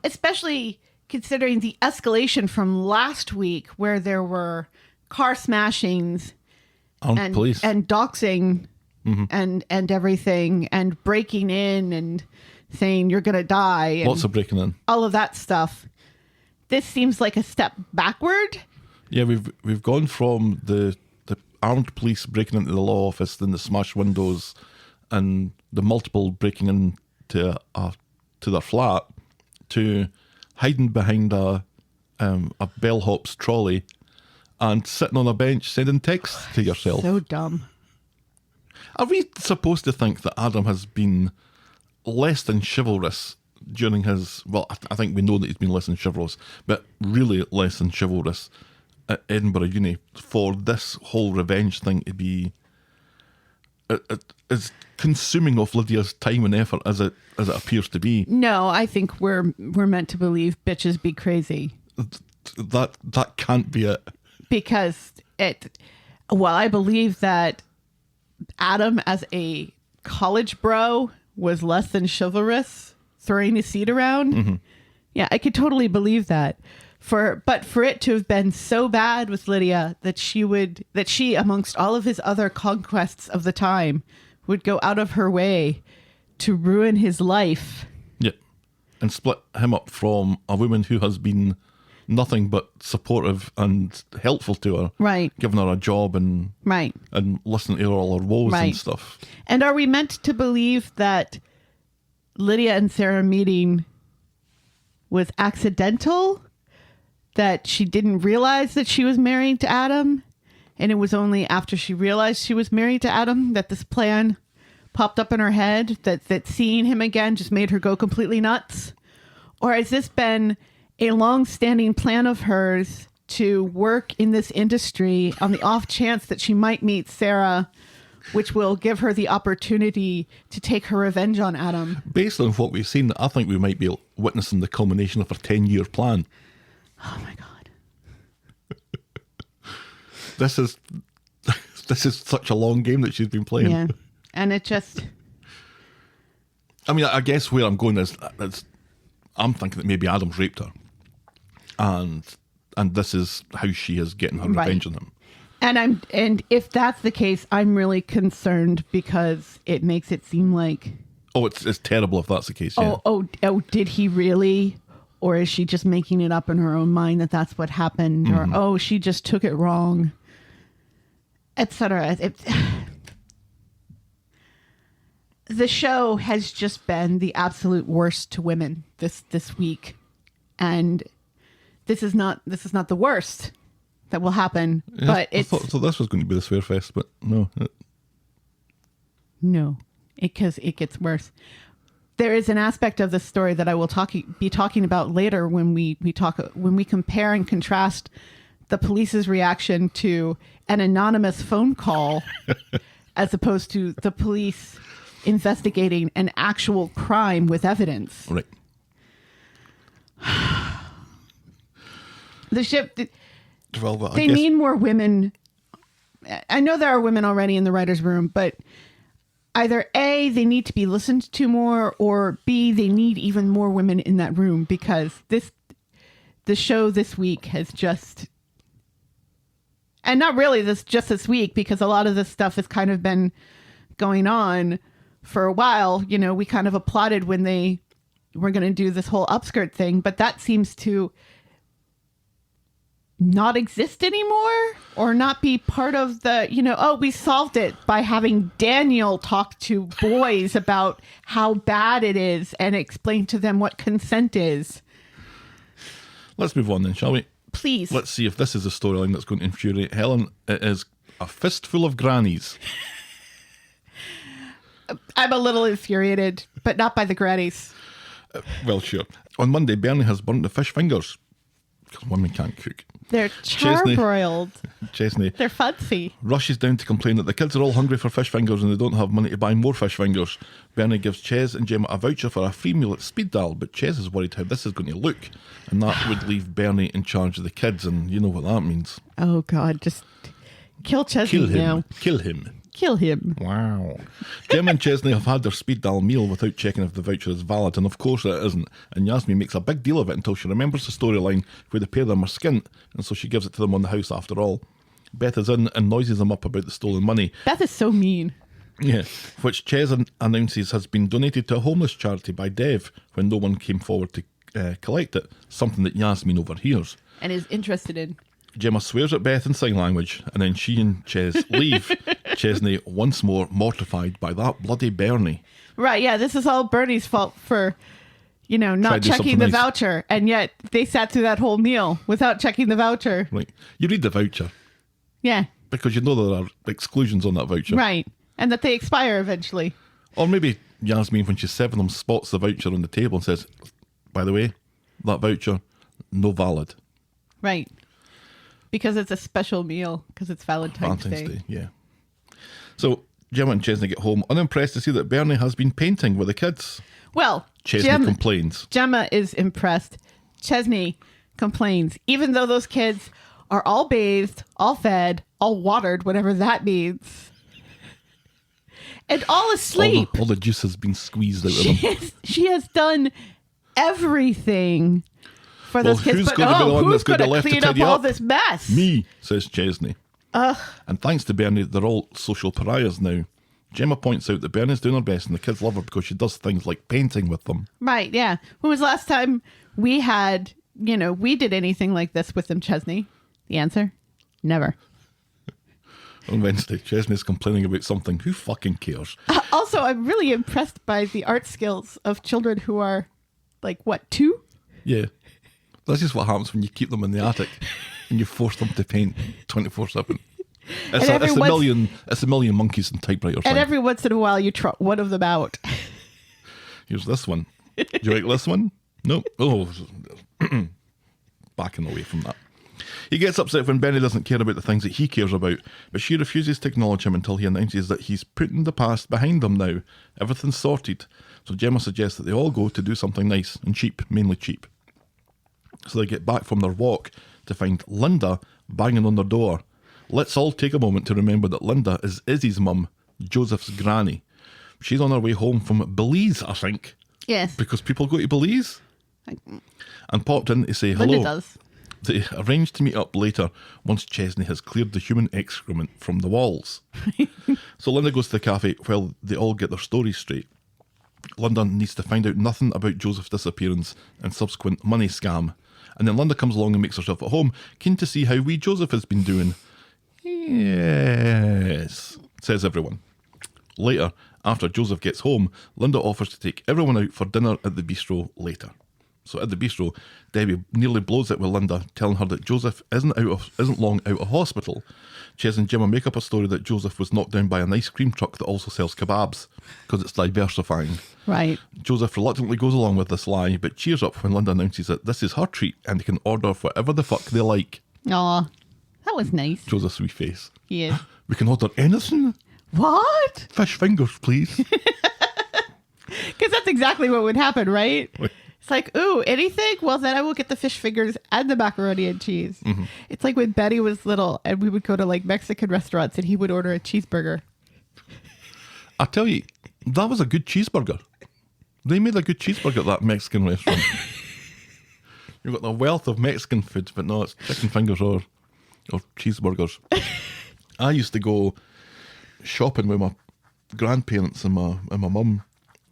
especially considering the escalation from last week where there were car smashings armed police. and doxing and everything and breaking in and saying you're going to die. And Lots of breaking in. all of that stuff. This seems like a step backward. Yeah, we've gone from the armed police breaking into the law office, then the smashed windows, and the multiple breaking into their flat, to hiding behind a bellhop's trolley and sitting on a bench sending texts to yourself. So dumb. Are we supposed to think that Adam has been less than chivalrous during his... Well, I think we know that he's been less than chivalrous, but really less than chivalrous at Edinburgh Uni for this whole revenge thing to be as consuming of Lydia's time and effort as it appears to be? No, I think we're meant to believe bitches be crazy. That can't be it. Because I believe that Adam as a college bro was less than chivalrous, throwing his seat around. Mm-hmm. Yeah, I could totally believe that. But for it to have been so bad with Lydia that she, amongst all of his other conquests of the time, would go out of her way to ruin his life. Yeah. And split him up from a woman who has been nothing but supportive and helpful to her. Right. Giving her a job and Right. and listening to all her woes Right. and stuff. And are we meant to believe that Lydia and Sarah meeting was accidental? That she didn't realize that she was married to Adam? And it was only after she realized she was married to Adam that this plan popped up in her head, that seeing him again just made her go completely nuts? Or has this been a long-standing plan of hers to work in this industry on the off chance that she might meet Sarah, which will give her the opportunity to take her revenge on Adam? Based on what we've seen, I think we might be witnessing the culmination of her 10-year plan. Oh my God. This is such a long game that she's been playing. Yeah. And it just... I mean, I guess where I'm going is I'm thinking that maybe Adam's raped her. And this is how she is getting her revenge on him. And if that's the case, I'm really concerned because it makes it seem like... Oh, it's terrible if that's the case, yeah. Oh, did he really? Or is she just making it up in her own mind that that's what happened? Mm-hmm. Or, she just took it wrong, etc. The show has just been the absolute worst to women this week. And this is not the worst that will happen. Yeah, but I thought this was going to be the swear fest, but no. No, because it gets worse. There is an aspect of the story that I will be talking about later when we compare and contrast the police's reaction to an anonymous phone call as opposed to the police investigating an actual crime with evidence. Right. The ship. Well, They need more women. I know there are women already in the writer's room, but either A, they need to be listened to more, or B, they need even more women in that room, because the show this week has just... And not really just this week, because a lot of this stuff has kind of been going on for a while. You know, we kind of applauded when they were going to do this whole upskirt thing, but that seems to not exist anymore or not be part of the, we solved it by having Daniel talk to boys about how bad it is and explain to them what consent is. Let's move on then, shall we? Please. Let's see if this is a storyline that's going to infuriate Helen. It is a fistful of grannies. I'm a little infuriated, but not by the grannies. Well, sure. On Monday, Bernie has burnt the fish fingers because women can't cook. They're charbroiled. Chesney They're fancy. rushes down to complain that the kids are all hungry for fish fingers and they don't have money to buy more fish fingers. Bernie gives Ches and Gemma a voucher for a free meal at Speed Dial, but Ches is worried how this is going to look, and that would leave Bernie in charge of the kids, and you know what that means. Oh, God. Just kill Chesney now. Kill him. Kill him. Wow. Gemma and Chesney have had their speed dial meal without checking if the voucher is valid, and of course it isn't. And Yasmin makes a big deal of it until she remembers the storyline where the pair of them are skint, and so she gives it to them on the house after all. Beth is in and noises them up about the stolen money. Beth is so mean. Yeah, which Ches announces has been donated to a homeless charity by Dev when no one came forward to collect it, something that Yasmin overhears. And is interested in. Gemma swears at Beth in sign language, and then she and Ches leave. Chesney once more mortified by that bloody Bernie. Right, yeah, this is all Bernie's fault for, not checking the voucher, and yet they sat through that whole meal without checking the voucher. Right. You read the voucher. Yeah. Because you know there are exclusions on that voucher. Right, and that they expire eventually. Or maybe Yasmin, when she's serving them, spots the voucher on the table and says, by the way, that voucher, no valid. Right. Because it's a special meal, because it's Valentine's Day. Yeah. So Gemma and Chesney get home unimpressed to see that Bernie has been painting with the kids. Well, Chesney complains. Gemma is impressed. Chesney complains. Even though those kids are all bathed, all fed, all watered, whatever that means, and all asleep. All the juice has been squeezed out of them. She has done everything for those kids. Who's But going to be the one that's going to who's left clean to up tidy all up? this mess? Me, says Chesney. And thanks to Bernie, they're all social pariahs now. Gemma points out that Bernie's doing her best and the kids love her because she does things like painting with them. Right, yeah. When was the last time we had, we did anything like this with them, Chesney? The answer? Never. On Wednesday, Chesney's complaining about something. Who fucking cares? Also, I'm really impressed by the art skills of children who are, 2? Yeah. That's just what happens when you keep them in the attic and you force them to paint 24/7. It's a million monkeys and typewriters. And every once in a while you trot one of them out. Here's this one. Do you like this one? No. Oh, backing away from that. He gets upset when Benny doesn't care about the things that he cares about, but she refuses to acknowledge him until he announces that he's putting the past behind them now. Everything's sorted. So Gemma suggests that they all go to do something nice and cheap, mainly cheap. So they get back from their walk to find Linda banging on their door. Let's all take a moment to remember that Linda is Izzy's mum, Joseph's granny. She's on her way home from Belize, I think. Yes. Because people go to Belize. And popped in to say hello. Linda does. They arranged to meet up later once Chesney has cleared the human excrement from the walls. So Linda goes to the cafe while they all get their stories straight. Linda needs to find out nothing about Joseph's disappearance and subsequent money scam. And then Linda comes along and makes herself at home, keen to see how wee Joseph has been doing. Yes, says everyone. Later, after Joseph gets home, Linda offers to take everyone out for dinner at the bistro later. So at the bistro, Debbie nearly blows it with Linda, telling her that Joseph isn't long out of hospital. Ches and Gemma make up a story that Joseph was knocked down by an ice cream truck that also sells kebabs, because it's diversifying. Right. Joseph reluctantly goes along with this lie, but cheers up when Linda announces that this is her treat and they can order whatever the fuck they like. Aw, that was nice. Joseph's wee face. Yeah. We can order anything? What? Fish fingers, please. Because that's exactly what would happen, right? It's like, ooh, anything? Well, then I will get the fish fingers and the macaroni and cheese. Mm-hmm. It's like when Betty was little and we would go to Mexican restaurants and he would order a cheeseburger. I tell you, that was a good cheeseburger. They made a good cheeseburger at that Mexican restaurant. You've got the wealth of Mexican food, but no, it's chicken fingers or cheeseburgers. I used to go shopping with my grandparents and my mum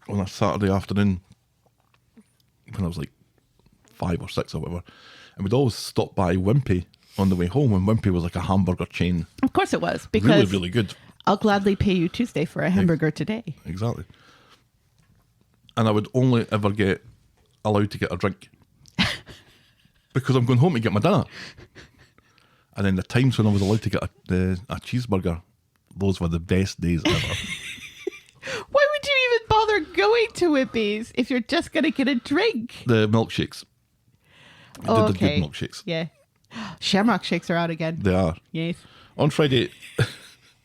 on a Saturday afternoon when I was 5 or 6 or whatever, and we'd always stop by Wimpy on the way home, and Wimpy was like a hamburger chain. Of course it was, because Really, really good. I'll gladly pay you Tuesday for a hamburger today. Exactly. And I would only ever get allowed to get a drink because I'm going home to get my dinner. And then the times when I was allowed to get a cheeseburger, those were the best days ever. Why would you even bother going to Whippy's if you're just going to get a drink? The milkshakes. They did the good milkshakes. Yeah. Shamrock shakes are out again. They are. Yes. On Friday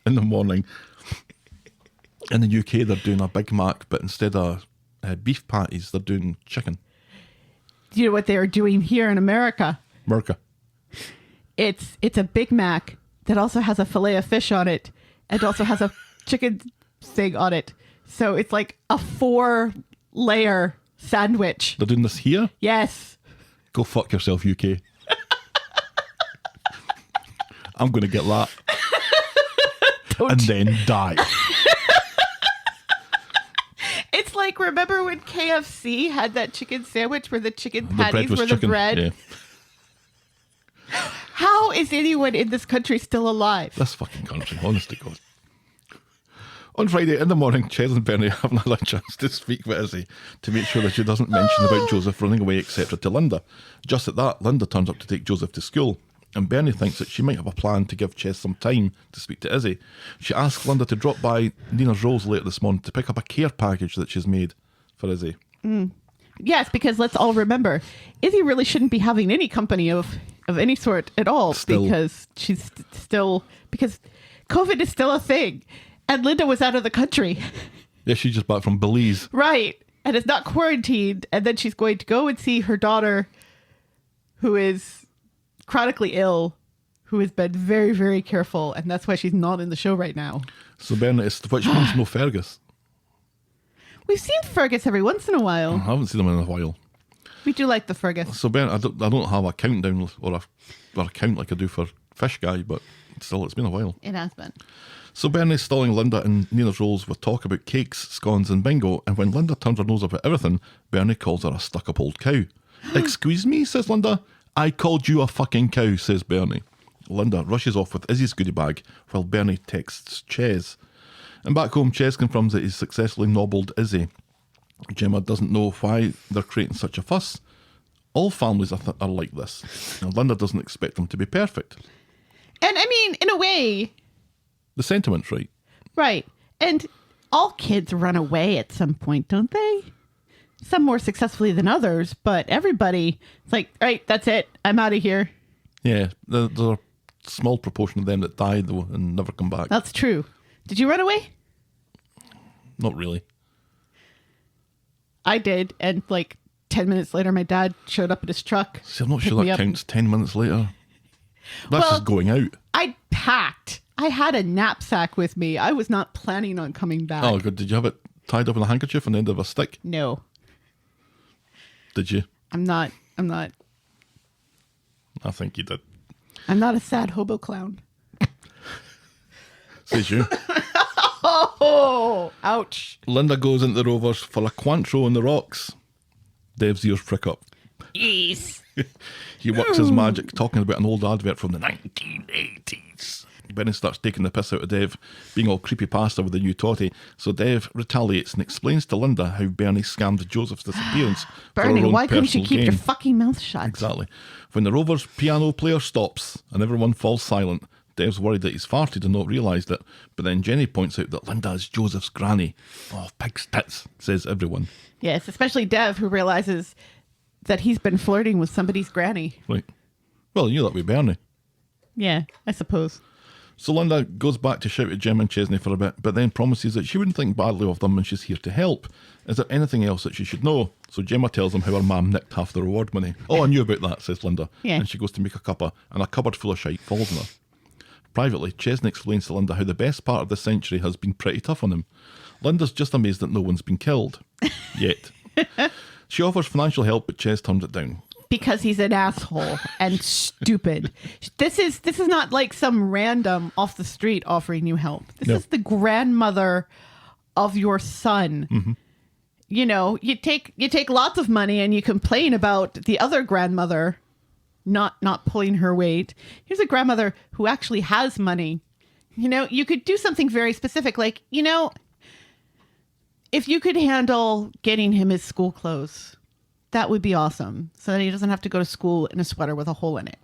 in the morning, in the UK, they're doing a Big Mac, but instead of beef patties, they're doing chicken. Do you know what they are doing here in America? Merca. It's a Big Mac that also has a fillet of fish on it and also has a chicken thing on it. So it's like a 4-layer sandwich. They're doing this here? Yes. Go fuck yourself, UK. I'm going to get that. And then die. It's like, remember when KFC had that chicken sandwich where the chicken patties were the bread? Yeah. How is anyone in this country still alive? This fucking country, honest to God. On Friday in the morning, Ches and Bernie have another chance to speak with Izzy to make sure that she doesn't mention about Joseph running away, etc. to Linda. Just at that, Linda turns up to take Joseph to school, and Bernie thinks that she might have a plan to give Ches some time to speak to Izzy. She asks Linda to drop by Nina's Rolls later this morning to pick up a care package that she's made for Izzy. Yes, because let's all remember, Izzy really shouldn't be having any company of any sort at all because she's still, because COVID is still a thing. And Linda was out of the country. Yeah, she's just back from Belize. Right. And is not quarantined. And then she's going to go and see her daughter, who is chronically ill, who has been very, very careful. And that's why she's not in the show right now. So Bernie, which means no Fergus. We've seen Fergus every once in a while. I haven't seen him in a while. We do like the Fergus. So Bernie, I don't have a countdown or a count like I do for Fish Guy, but still, it's been a while. It has been. So Bernie's stalling Linda and Nina's Rolls with talk about cakes, scones and bingo, and when Linda turns her nose up at everything, Bernie calls her a stuck-up old cow. Excuse me, says Linda. I called you a fucking cow, says Bernie. Linda rushes off with Izzy's goodie bag while Bernie texts Ches. And back home, Ches confirms that he's successfully nobbled Izzy. Gemma doesn't know why they're creating such a fuss. All families are like this. Now, Linda doesn't expect them to be perfect. And I mean, in a way... The sentiment's right. Right. And all kids run away at some point, don't they? Some more successfully than others, but everybody, it's like, right, that's it. I'm out of here. Yeah, there's a small proportion of them that die, though, and never come back. That's true. Did you run away? Not really. I did. And like 10 minutes later, my dad showed up in his truck. See, I'm not sure that counts 10 minutes later. That's just going out. I packed. I had a knapsack with me. I was not planning on coming back. Oh, good. Did you have it tied up in a handkerchief on the end of a stick? No. Did you? I'm not. I think you did. I'm not a sad hobo clown. Says you. Oh, ouch. Linda goes into the Rovers for a Cointreau on the rocks. Dev's ears prick up. Yes. He works his magic talking about an old advert from the 1980s. Benny starts taking the piss out of Dev, being all creepypasta with the new totty, so Dev retaliates and explains to Linda how Bernie scammed Joseph's disappearance. Bernie, why couldn't you keep your fucking mouth shut? Exactly. When the Rovers piano player stops and everyone falls silent, Dev's worried that he's farted and not realised it, but then Jenny points out that Linda is Joseph's granny. Oh, pig's tits, says everyone. Yes, especially Dev, who realises that he's been flirting with somebody's granny. Right. Well, you knew that with Bernie. Yeah, I suppose. So Linda goes back to shout at Gemma and Chesney for a bit, but then promises that she wouldn't think badly of them and she's here to help. Is there anything else that she should know? So Gemma tells them how her mum nicked half the reward money. Oh, I knew about that, says Linda. Yeah. And she goes to make a cuppa, and a cupboard full of shite falls on her. Privately, Chesney explains to Linda how the best part of the century has been pretty tough on him. Linda's just amazed that no one's been killed. Yet. She offers financial help, but Ches turns it down. Because he's an asshole and stupid. This is not like some random off the street offering you help. This is the grandmother of your son. Mm-hmm. You know, you take lots of money and you complain about the other grandmother not pulling her weight. Here's a grandmother who actually has money. You know, you could do something very specific, like, you know, if you could handle getting him his school clothes, that would be awesome. So that he doesn't have to go to school in a sweater with a hole in it.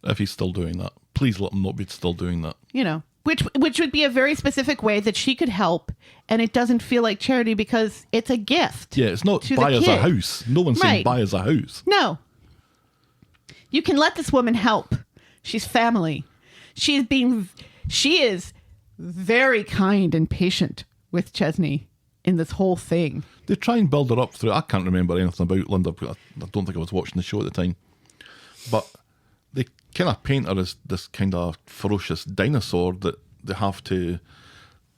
If he's still doing that, please let him not be still doing that. You know, which would be a very specific way that she could help, and it doesn't feel like charity because it's a gift. Yeah, it's not to buy the us a kid. house. No one's saying Right. buy us a house. No. You can let this woman help. She's family. She is very kind and patient with Chesney in this whole thing. They try and build her up through. I can't remember anything about Linda. Because I don't think I was watching the show at the time. But they kind of paint her as this kind of ferocious dinosaur that they have to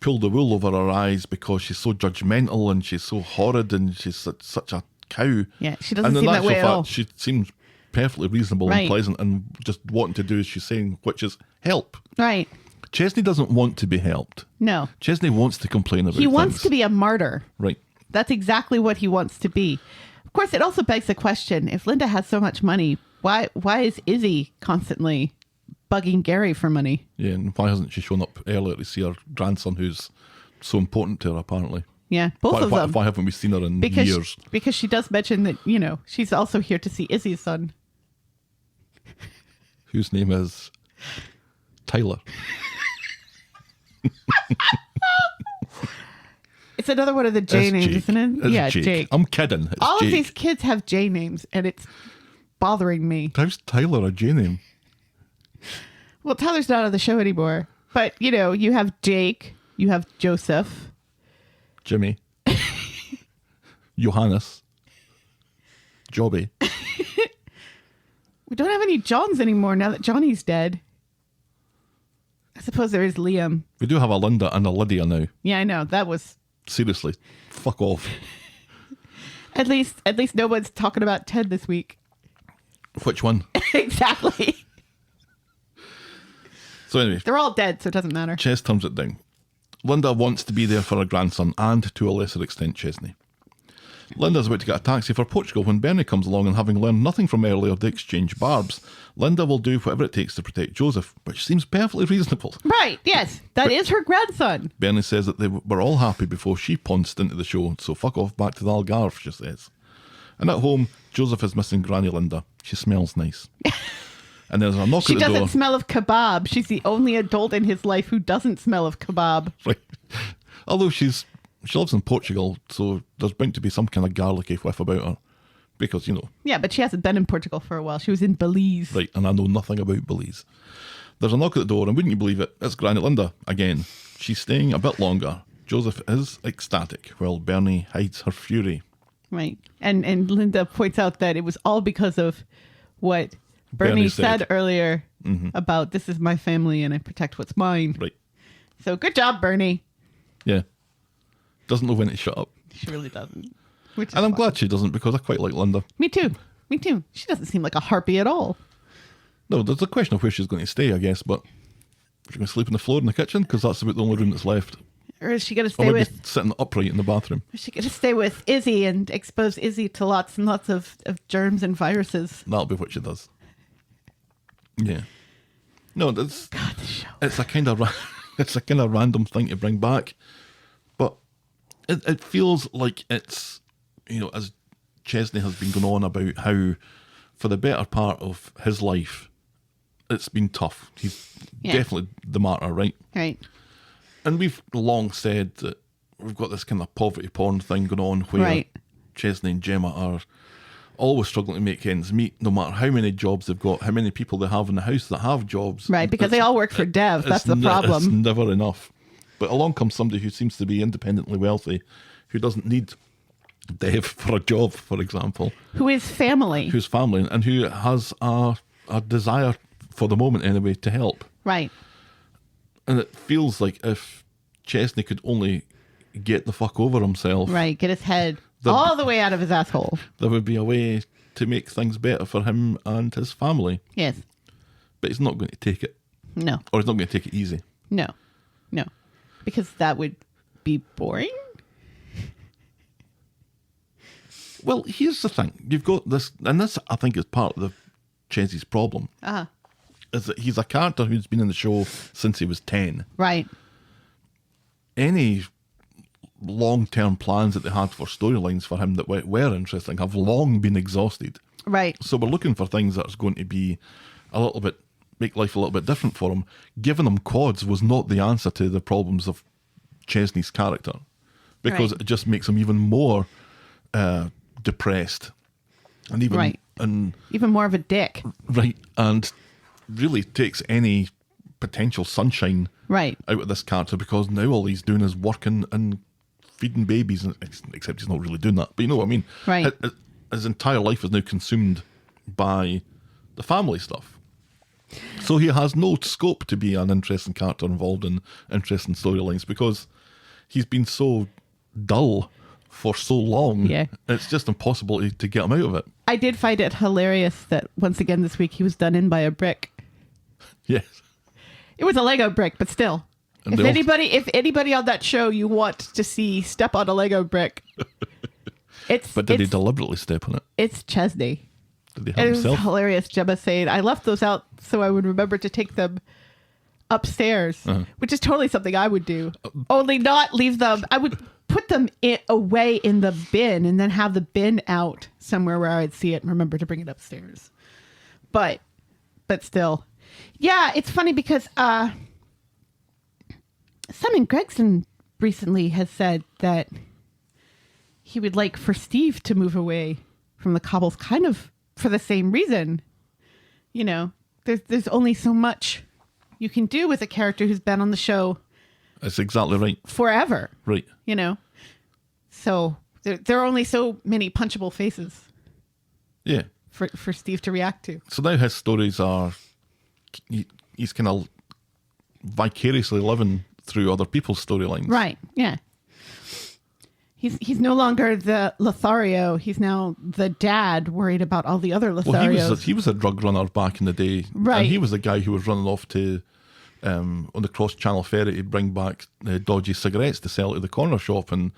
pull the wool over her eyes because she's so judgmental and she's so horrid and she's such a cow. Yeah, she doesn't and in seem that actual way at fact, all. She seems perfectly reasonable Right. and pleasant and just wanting to do as she's saying, which is help. Right. Chesney doesn't want to be helped. No. Chesney wants to complain about He wants things. to be a martyr. Right. That's exactly what he wants to be. Of course, it also begs the question, if Linda has so much money, why is Izzy constantly bugging Gary for money? Yeah, and why hasn't she shown up earlier to see her grandson who's so important to her, apparently? Yeah, both of them. Why haven't we seen her in because years? Because she does mention that, you know, she's also here to see Izzy's son. Whose name is Tyler. It's another one of the J It's names, Jake. isn't it? It's Yeah, Jake. Jake. I'm kidding. It's All Jake. of these kids have J names, and it's bothering me. How's Tyler a J name? Well, Tyler's not on the show anymore. But, you know, you have Jake, you have Joseph. Jimmy. Johannes. Jobby. We don't have any Johns anymore now that Johnny's dead. I suppose there is Liam. We do have a Linda and a Lydia now. Yeah, I know. That was... Seriously. Fuck off. At least no one's talking about Ted this week. Which one? Exactly. So anyway, They're all dead, so it doesn't matter. Ches turns it down. Linda wants to be there for her grandson and, to a lesser extent, Chesney. Linda's about to get a taxi for Portugal when Bernie comes along, and having learned nothing from earlier, they exchange barbs. Linda will do whatever it takes to protect Joseph, which seems perfectly reasonable. Right, yes. That is her grandson. Bernie says that they were all happy before she pounced into the show, so fuck off back to the Algarve, she says. And at home, Joseph is missing Granny Linda. She smells nice. And there's a knock She at the door. doesn't smell of kebab. She's the only adult in his life who doesn't smell of kebab. Right. Although she lives in Portugal, so there's bound to be some kind of garlicky whiff about her. Because, you know, Yeah, but she hasn't been in Portugal for a while. She was in Belize. right, and I know nothing about Belize. There's a knock at the door, and wouldn't you believe it, it's Granny Linda again. She's staying a bit longer. Joseph is ecstatic, while Bernie hides her fury. Right. And Linda points out that it was all because of what Bernie Bernie said said. earlier about this is my family and I protect what's mine. Right. So good job, Bernie. Yeah. Doesn't know when to shut up. She really doesn't. Which is And I'm fine. glad she doesn't, because I quite like Linda. Me too. Me too. She doesn't seem like a harpy at all. No, there's a question of where she's going to stay, I guess, but she's going to sleep on the floor in the kitchen, because that's about the only room that's left. Or is she going to Or stay maybe with... sitting upright in the bathroom. Is she going to stay with Izzy and expose Izzy to lots and lots of germs and viruses? That'll be what she does. Yeah. No, that's... God, this show. It's a kind of it's a kind of random thing to bring back, but it feels like it's, you know, as Chesney has been going on about how for the better part of his life it's been tough. He's definitely the martyr, right? Right. And we've long said that we've got this kind of poverty porn thing going on where Right. Chesney and Gemma are always struggling to make ends meet, no matter how many jobs they've got, how many people they have in the house that have jobs. Right, because they all work for Dev. That's the It's problem. never enough. But along comes somebody who seems to be independently wealthy, who doesn't need Dev for a job, for example, Who is family. who's family, and who has a desire, for the moment anyway, to help. Right. And it feels like if Chesney could only get the fuck over himself, Right. Get his head The- all the way out of his asshole. there would be a way to make things better for him and his family. Yes. But he's not going to take it. No. Or he's not going to take it easy. No. No. Because that would be boring. Well, here's the thing. You've got this, and this I think is part of Chesney's problem. Is that he's a character who's been in the show since he was 10. Right. Any long-term plans that they had for storylines for him that were interesting have long been exhausted. Right. So we're looking for things that's going to be a little bit, make life a little bit different for him. Giving him quads was not the answer to the problems of Chesney's character, because Right. it just makes him even more depressed, and even Right. and Even more of a dick. right, and really takes any potential sunshine Right. out of this character, because now all he's doing is working and feeding babies, except he's not really doing that. But you know what I mean? Right. His entire life is now consumed by the family stuff. So he has no scope to be an interesting character involved in interesting storylines, because he's been so dull for so long. Yeah. It's just impossible to get him out of it. I did find it hilarious that once again this week he was done in by a brick. Yes. It was a Lego brick, but still. And If they all- anybody on that show you want to see step on a Lego brick, But did he deliberately step on it? it's Chesney. Did he It have was himself? hilarious. Gemma saying, I left those out so I would remember to take them upstairs, which is totally something I would do. Only not leave them. I would put them away in the bin and then have the bin out somewhere where I'd see it and remember to bring it upstairs. But still. Yeah, it's funny because Simon Gregson recently has said that he would like for Steve to move away from the Cobbles, kind of for the same reason. You know, there's only so much you can do with a character who's been on the show That's exactly right. forever. Right. You know, so there are only so many punchable faces Yeah. for Steve to react to. So now his stories are, he's kind of vicariously living through other people's storylines. Right. Yeah. He's no longer the Lothario. He's now the dad worried about all the other Lotharios. Well, he was a drug runner back in the day. Right. And he was the guy who was running off to, on the cross-channel ferry to bring back dodgy cigarettes to sell to the corner shop. And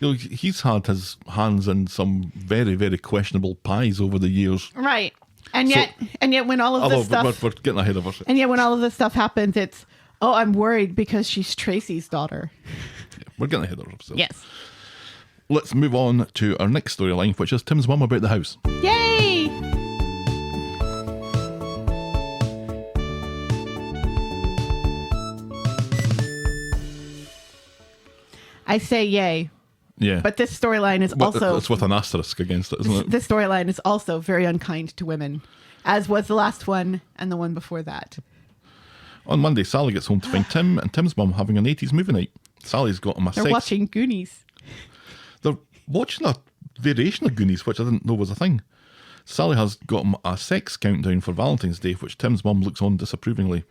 you know, he's had his hands in some very, very questionable pies over the years. Right. And yet when all of this stuff... We're getting ahead of ourselves. And yet when all of this stuff happens, it's, oh, I'm worried because she's Tracy's daughter. We're getting ahead of ourselves. Yes. Let's move on to our next storyline, which is Tim's mum about the house. Yay! I say yay, Yeah. but this storyline is But also... it's with an asterisk against it, isn't it? This storyline is also very unkind to women, as was the last one and the one before that. On Monday, Sally gets home to find Tim and Tim's mum having an 80s movie night. Sally's got him a They're sex... watching Goonies. They're watching a variation of Goonies, which I didn't know was a thing. Sally has got him a sex countdown for Valentine's Day, which Tim's mum looks on disapprovingly.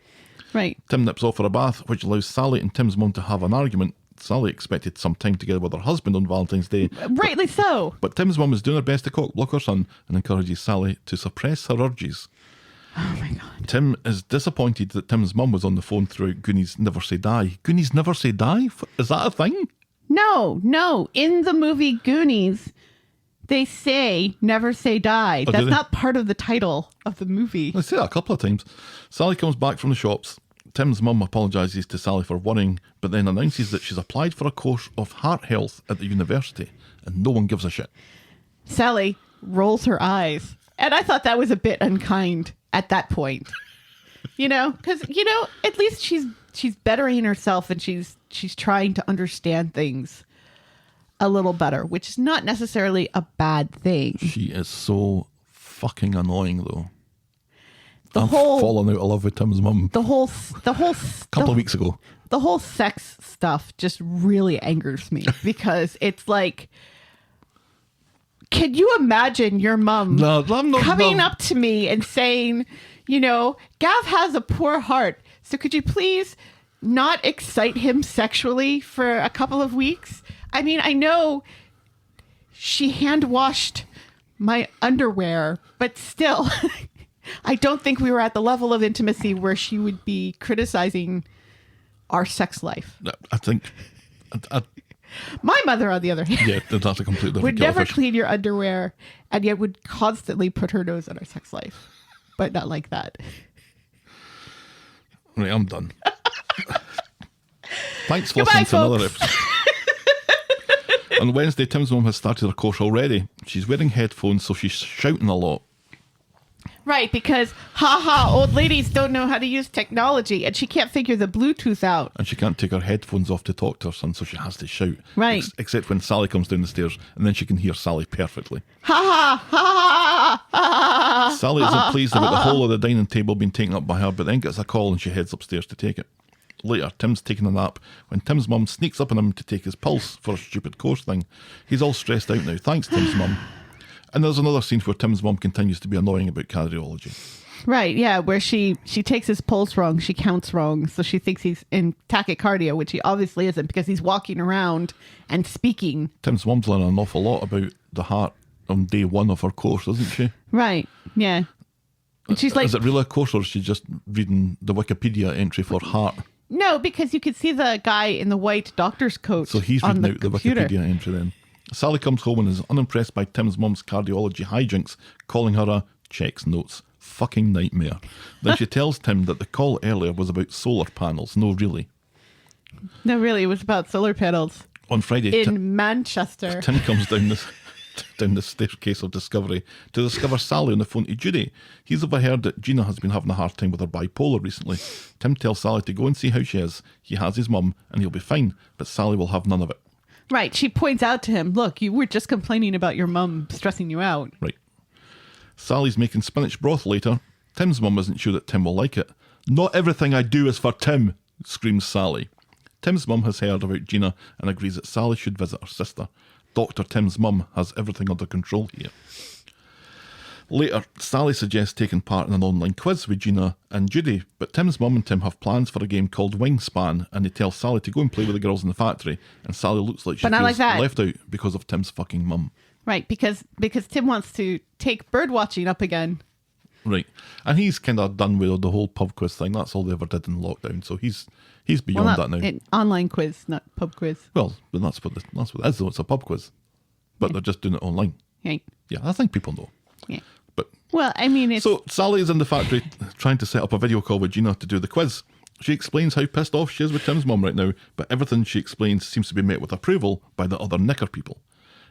Right. Tim nips off for a bath, which allows Sally and Tim's mum to have an argument. Sally expected some time together with her husband on Valentine's Day. Rightly so. But Tim's mum is doing her best to cock block her son and encourages Sally to suppress her urges. Oh my God. Tim is disappointed that Tim's mum was on the phone throughout Goonies Never Say Die. Goonies Never Say Die? Is that a thing? No. In the movie Goonies, they say never say die. Oh, do That's they? not part of the title of the movie. I say that a couple of times. Sally comes back from the shops. Tim's mum apologises to Sally for worrying, but then announces that she's applied for a course of heart health at the university, and no one gives a shit. Sally rolls her eyes. And I thought that was a bit unkind at that point. You know, because, you know, at least she's bettering herself and she's trying to understand things a little better, which is not necessarily a bad thing. She is so fucking annoying, though. The I'm whole falling out of love with Tim's mum. the whole Couple of weeks ago. The whole sex stuff just really angers me because it's like, can you imagine your mum No, I'm not coming up to me and saying, you know, Gav has a poor heart, so could you please not excite him sexually for a couple of weeks? I mean, I know she hand washed my underwear, but still, I don't think we were at the level of intimacy where she would be criticizing our sex life. I think... My mother, on the other hand, yeah, that's a completely different would never kettle of fish. clean your underwear and yet would constantly put her nose in our sex life. but not like that. Right, I'm done. Thanks for Goodbye, listening to another folks. episode. On Wednesday, Tim's mum has started her course already. She's wearing headphones, so she's shouting a lot. Right, because, old ladies don't know how to use technology, and she can't figure the Bluetooth out. And she can't take her headphones off to talk to her son, so she has to shout. Right. Except when Sally comes down the stairs, and then she can hear Sally perfectly. Sally isn't pleased about the whole of the dining table being taken up by her, but then gets a call and she heads upstairs to take it. Later, Tim's taking a nap when Tim's mum sneaks up on him to take his pulse for a stupid course thing. He's all stressed out now. Thanks, Tim's mum. And there's another scene where Tim's mum continues to be annoying about cardiology. Right, yeah, where she takes his pulse wrong, she counts wrong, so she thinks he's in tachycardia, which he obviously isn't because he's walking around and speaking. Tim's mum's learning an awful lot about the heart on day one of her course, isn't she? Right, yeah. And she's like... Is it really a course, or is she just reading the Wikipedia entry for heart? No, because you could see the guy in the white doctor's coat. So he's on reading out the computer. Wikipedia entry then. Sally comes home and is unimpressed by Tim's mum's cardiology hijinks, calling her a checks notes fucking nightmare. Then she tells Tim that the call earlier was about solar panels. No, really. No, really, it was about solar panels On Friday, in Manchester. Tim comes down the staircase of discovery to discover Sally on the phone to Judy. He's overheard that Gina has been having a hard time with her bipolar recently. Tim tells Sally to go and see how she is. He has his mum and he'll be fine, but Sally will have none of it. Right, she points out to him, look, you were just complaining about your mum stressing you out. Right. Sally's making spinach broth later. Tim's mum isn't sure that Tim will like it. Not everything I do is for Tim, screams Sally. Tim's mum has heard about Gina and agrees that Sally should visit her sister. Dr. Tim's mum has everything under control here. Later, Sally suggests taking part in an online quiz with Gina and Judy, but Tim's mum and Tim have plans for a game called Wingspan, and they tell Sally to go and play with the girls in the factory, and Sally looks like she But not feels like that. left out because of Tim's fucking mum. Right, because Tim wants to take bird watching up again. Right. And he's kind of done with the whole pub quiz thing. That's all they ever did in lockdown, so he's beyond that now. An online quiz, not pub quiz. Well, but that's what it is, though. It's a pub quiz. But they're just doing it online. Right. Yeah, I think people know. Yeah. But Well, I mean, it's... so Sally is in the factory trying to set up a video call with Gina to do the quiz. She explains how pissed off she is with Tim's mum right now, but everything she explains seems to be met with approval by the other knicker people.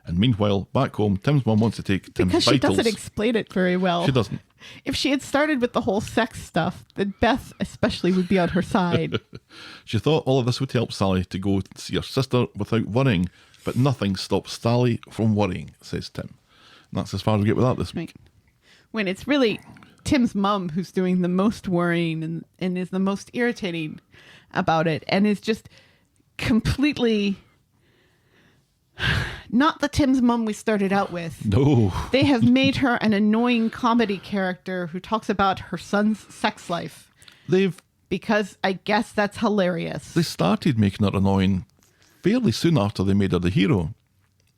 And meanwhile, back home, Tim's mum wants to take Tim's because she vitals. doesn't explain it very well. She doesn't. If she had started with the whole sex stuff, then Beth especially would be on her side. She thought all of this would help Sally to go see her sister without worrying, but nothing stops Sally from worrying, says Tim. And that's as far as we get with that this week. Right. When it's really Tim's mum who's doing the most worrying and is the most irritating about it and is just completely not the Tim's mum we started out with. No. They have made her an annoying comedy character who talks about her son's sex life because I guess that's hilarious. They started making her annoying fairly soon after they made her the hero.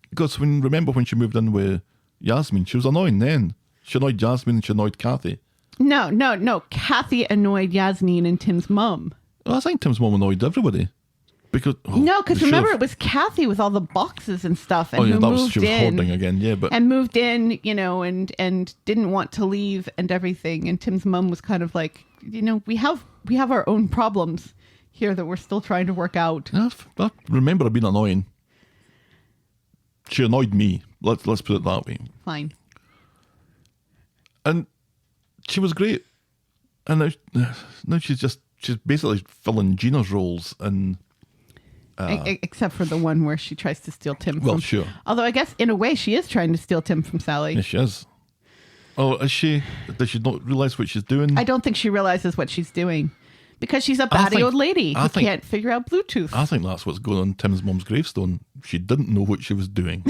Because remember when she moved in with Yasmin, she was annoying then. She annoyed Yasmin and she annoyed Kathy. No. Kathy annoyed Yasmin and Tim's mum. I think Tim's mum annoyed everybody. Because remember it was Kathy with all the boxes and stuff, and she who was moved in hoarding again, yeah, but and moved in, and didn't want to leave and everything. And Tim's mum was kind of like, we have our own problems here that we're still trying to work out. I remember her being annoying. She annoyed me. Let's put it that way. Fine. And she was great. And now she's basically filling Gina's roles and. Except for the one where she tries to steal Tim from... Well, sure. Although I guess, in a way, she is trying to steal Tim from Sally. Yes, she is. Oh, is she? Does she not realise what she's doing? I don't think she realizes what she's doing. Because she's a batty old lady who can't figure out Bluetooth. I think that's what's going on Tim's mum's gravestone. She didn't know what she was doing.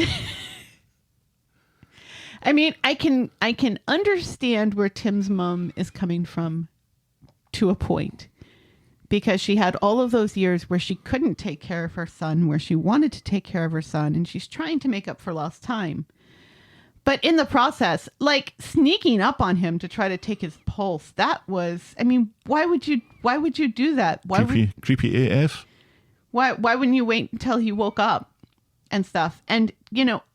I mean, I can understand where Tim's mum is coming from to a point. Because she had all of those years where she couldn't take care of her son, where she wanted to take care of her son, and she's trying to make up for lost time. But in the process, like sneaking up on him to try to take his pulse, that was, I mean, why would you do that? Creepy AF. Why wouldn't you wait until he woke up and stuff? And,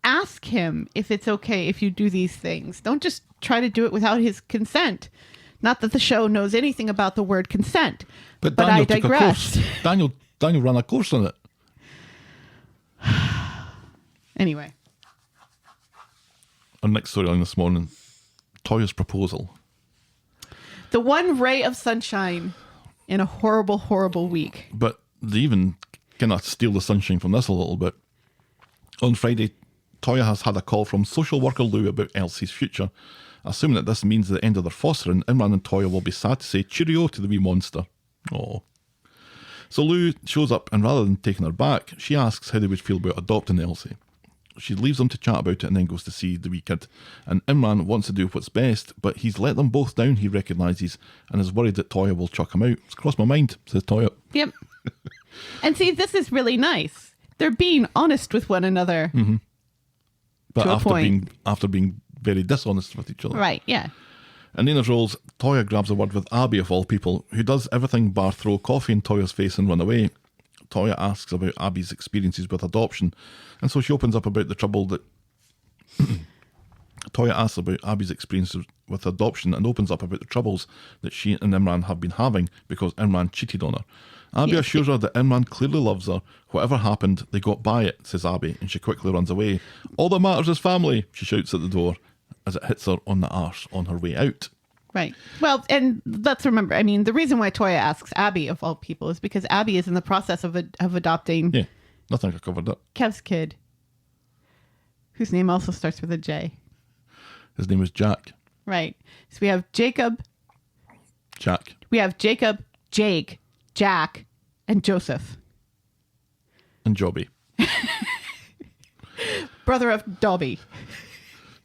ask him if it's okay if you do these things. Don't just try to do it without his consent. Not that the show knows anything about the word consent, but Daniel I took a digress. course. Daniel ran a course on it. Anyway. Our next storyline this morning, Toyah's proposal. The one ray of sunshine in a horrible, horrible week. But they even kind of steal the sunshine from this a little bit. On Friday, Toyah has had a call from social worker Lou about Elsie's future. Assuming that this means the end of their fostering, Imran and Toyah will be sad to say cheerio to the wee monster. Oh. So Lou shows up, and rather than taking her back, she asks how they would feel about adopting Elsie. She leaves them to chat about it and then goes to see the wee kid. And Imran wants to do what's best, but he's let them both down, he recognises, and is worried that Toyah will chuck him out. It's crossed my mind, says Toyah. Yep. And see, this is really nice. They're being honest with one another. Mm-hmm. But to a point. after being very dishonest with each other. Right, yeah. And in his roles, Toyah grabs a word with Abby, of all people, who does everything bar throw coffee in Toyah's face and run away. Toyah asks about Abby's experiences with adoption, and so she opens up about the trouble that... Toyah asks about Abby's experiences with adoption and opens up about the troubles that she and Imran have been having because Imran cheated on her. Abby assures her that Imran clearly loves her. Whatever happened, they got by it, says Abby, and she quickly runs away. All that matters is family, she shouts at the door as it hits her on the arse on her way out. Right. Well, and let's remember, I mean, the reason why Toyah asks Abby, of all people, is because Abby is in the process of adopting Yeah, nothing I covered that. Kev's kid, whose name also starts with a J. His name is Jack. Right. So we have Jacob. Jack. We have Jacob, Jake, Jack, and Joseph. And Jobby. Brother of Dobby.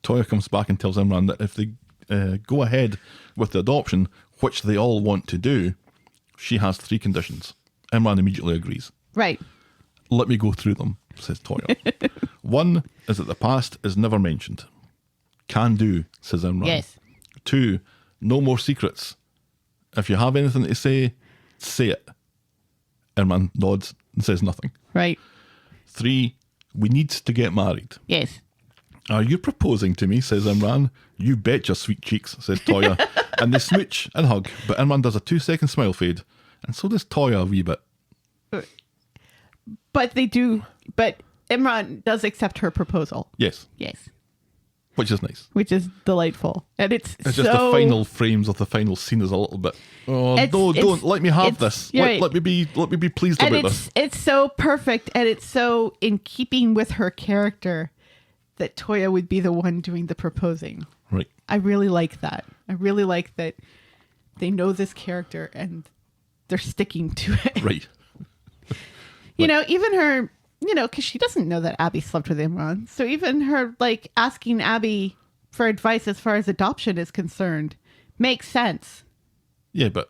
Toyah comes back and tells Imran that if they go ahead with the adoption, which they all want to do, she has 3 conditions. Imran immediately agrees. Right. Let me go through them, says Toyah. 1 is that the past is never mentioned. Can do, says Imran. Yes. 2, no more secrets. If you have anything to say it. Imran nods and says nothing. Right. 3, we need to get married. Yes. Are you proposing to me, says Imran. You betcha, sweet cheeks, says Toyah. And they smooch and hug, but Imran does a 2-second smile fade, and so does Toyah a wee bit. But Imran does accept her proposal. Yes. Yes. Which is nice. Which is delightful. And it's just the final frames of the final scene is a little bit, don't let me have this. Let me be pleased about this. It's so perfect, and it's so in keeping with her character that Toyah would be the one doing the proposing. Right. I really like that. I really like that they know this character and they're sticking to it. Right. You know, even her, because she doesn't know that Abby slept with Imran. So even her, asking Abby for advice as far as adoption is concerned makes sense. Yeah, but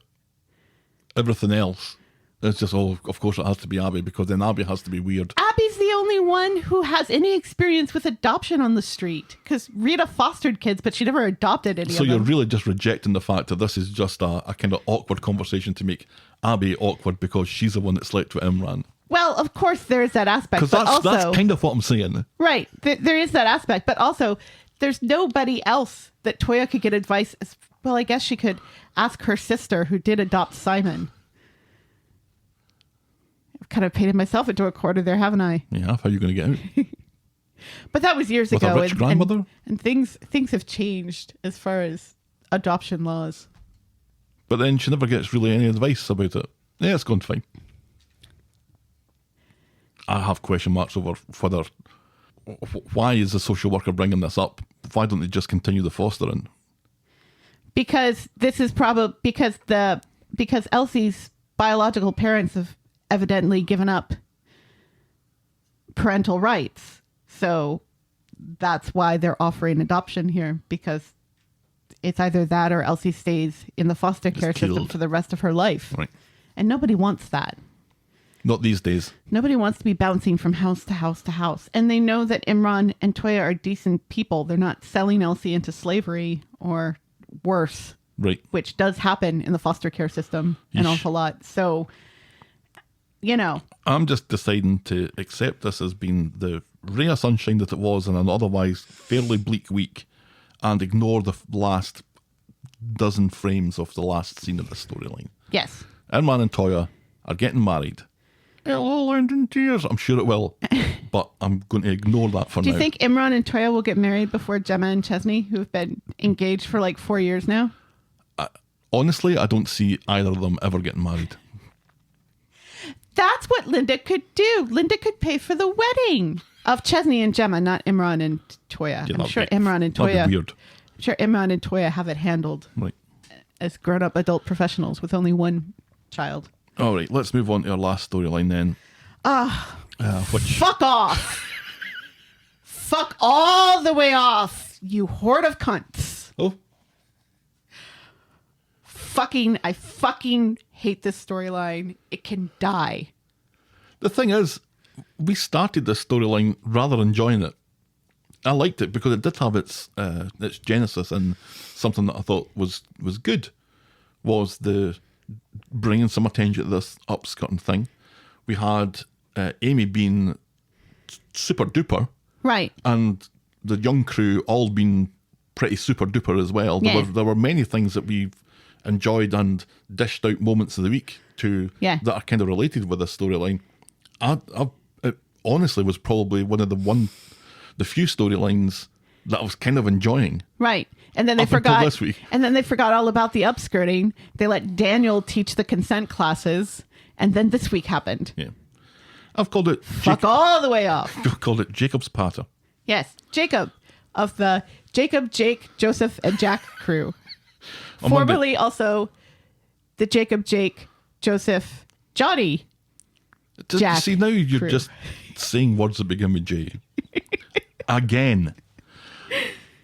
everything else, it's just, of course it has to be Abby, because then Abby has to be weird. Abby's the only one who has any experience with adoption on the street, because Rita fostered kids, but she never adopted any of them. So you're really just rejecting the fact that this is just a kind of awkward conversation to make Abby awkward because she's the one that slept with Imran. Well, of course there is that aspect. Because that's kind of what I'm saying. Right. There is that aspect, but also there's nobody else that Toyah could get advice. Well, I guess she could ask her sister who did adopt Simon. I've kind of painted myself into a corner there, haven't I? Yeah, how are you going to get out? But that was years With ago. a rich grandmother? And things have changed as far as adoption laws. But then she never gets really any advice about it. Yeah, it's going fine. I have question marks over why is the social worker bringing this up? Why don't they just continue the fostering? Because this is probably because Elsie's biological parents have evidently given up parental rights. So that's why they're offering adoption here, because it's either that or Elsie stays in the foster care system for the rest of her life. Right. And nobody wants that. Not these days. Nobody wants to be bouncing from house to house to house. And they know that Imran and Toyah are decent people. They're not selling Elsie into slavery or worse. Right. Which does happen in the foster care system an awful lot. So, I'm just deciding to accept this as being the ray of sunshine that it was in an otherwise fairly bleak week and ignore the last dozen frames of the last scene of the storyline. Yes. Imran and Toyah are getting married. It'll all end in tears. I'm sure it will. But I'm going to ignore that for now. Do you think Imran and Toyah will get married before Gemma and Chesney, who have been engaged for like 4 years now? Honestly, I don't see either of them ever getting married. That's what Linda could do. Linda could pay for the wedding of Chesney and Gemma, not Imran and Toyah. Yeah, I'm sure that'd be weird. I'm sure Imran and Toyah have it handled Right. as grown-up adult professionals with only one child. All right, let's move on to our last storyline then. Which Fuck off. Fuck all the way off, you horde of cunts. Oh, I fucking hate this storyline. It can die. the thing is, we started this storyline rather enjoying it. I liked it because it did have its genesis in something that I thought was good. Was the bringing some attention to this upskirting thing. We had Amy being super duper, Right. and the young crew all being pretty super duper as well. Yeah. There were many things that we've enjoyed and dished out moments of the week to that are kind of related with this storyline. It honestly was probably one of the few storylines that I was kind of enjoying. Right. And then they Up until forgot this week. And then they forgot all about the upskirting. They let Daniel teach the consent classes, and then this week happened. Yeah, I've called it Fuck all the way off. I've called it Jacob's patter. Yes, Jacob of the Jacob, Jake, Joseph, and Jack crew. On Formerly also the Jacob, Jake, Joseph, Johnny. Jack See, now you're crew. just saying words that begin with J. Again.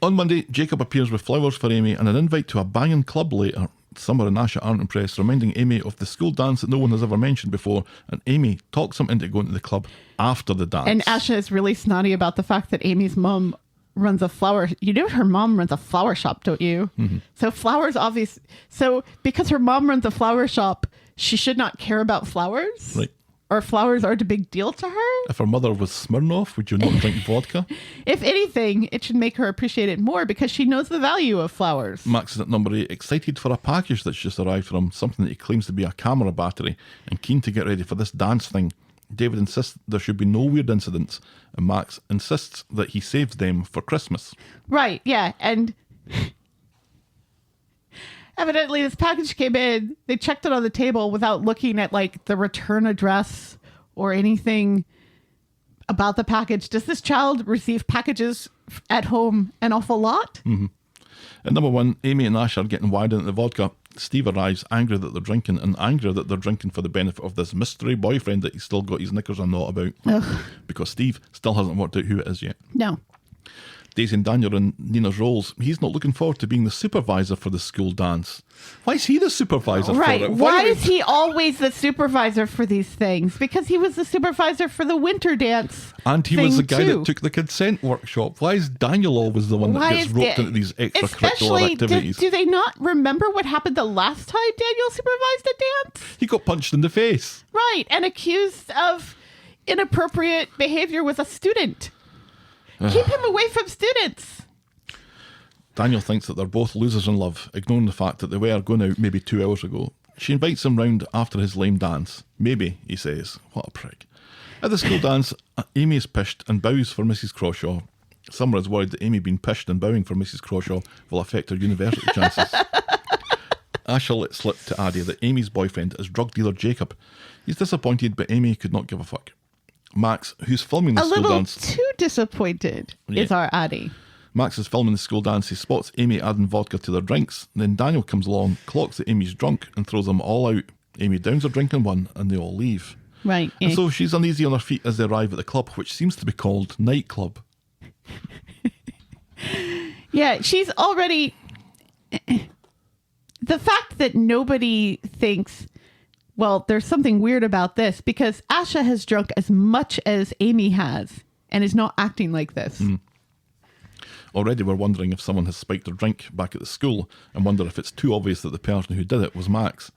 On Monday, Jacob appears with flowers for Amy and an invite to a banging club later. Summer and Asha aren't impressed, reminding Amy of the school dance that no one has ever mentioned before, and Amy talks him into going to the club after the dance. And Asha is really snotty about the fact that Amy's mom runs a flower. You know her mom runs a flower shop, don't you? Mm-hmm. So flowers obvious. So because her mom runs a flower shop, she should not care about flowers? Right. Or flowers aren't a big deal to her? If her mother was Smirnoff, would you not drink vodka? If anything, it should make her appreciate it more because she knows the value of flowers. Max is at number 8, excited for a package that's just arrived from him, something that he claims to be a camera battery, and keen to get ready for this dance thing. David insists there should be no weird incidents, and Max insists that he saves them for Christmas. Right, yeah, and evidently this package came in, they checked it on the table without looking at like the return address or anything about the package. Does this child receive packages at home an awful lot? Mm-hmm. At number 1, Amy and Ash are getting wired into the vodka. Steve arrives angry that they're drinking, and angry that they're drinking for the benefit of this mystery boyfriend that he's still got his knickers on knot about. Ugh. Because Steve still hasn't worked out who it is yet. No. Daisy and Daniel in Nina's roles. He's not looking forward to being the supervisor for the school dance. Why is he the supervisor Right. for it? Why is he always the supervisor for these things? Because he was the supervisor for the winter dance. And he was the thing guy too. that took the consent workshop. Why is Daniel always the one that Why gets is roped Da- into these extracurricular Especially, activities? do they not remember what happened the last time Daniel supervised a dance? He got punched in the face. Right, and accused of inappropriate behavior with a student. Keep him away from students. Daniel thinks that they're both losers in love, ignoring the fact that they were going out maybe 2 hours ago. She invites him round after his lame dance. Maybe, he says. What a prick. At the school dance, Amy is pished and bows for Mrs. Crawshaw. Summer is worried that Amy being pished and bowing for Mrs. Crawshaw will affect her university chances. Asha let slip to Addie that Amy's boyfriend is drug dealer Jacob. He's disappointed, but Amy could not give a fuck. Max, who's filming the A school little dance... too disappointed is our Addie. Max is filming the school dance. He spots Amy adding vodka to their drinks. Then Daniel comes along, clocks that Amy's drunk, and throws them all out. Amy downs her drink in one, and they all leave. Right. And so she's uneasy on her feet as they arrive at the club, which seems to be called Nightclub. Yeah, she's already... The fact that nobody thinks, well, there's something weird about this, because Asha has drunk as much as Amy has and is not acting like this. Already we're wondering if someone has spiked their drink back at the school and wonder if it's too obvious that the person who did it was Max.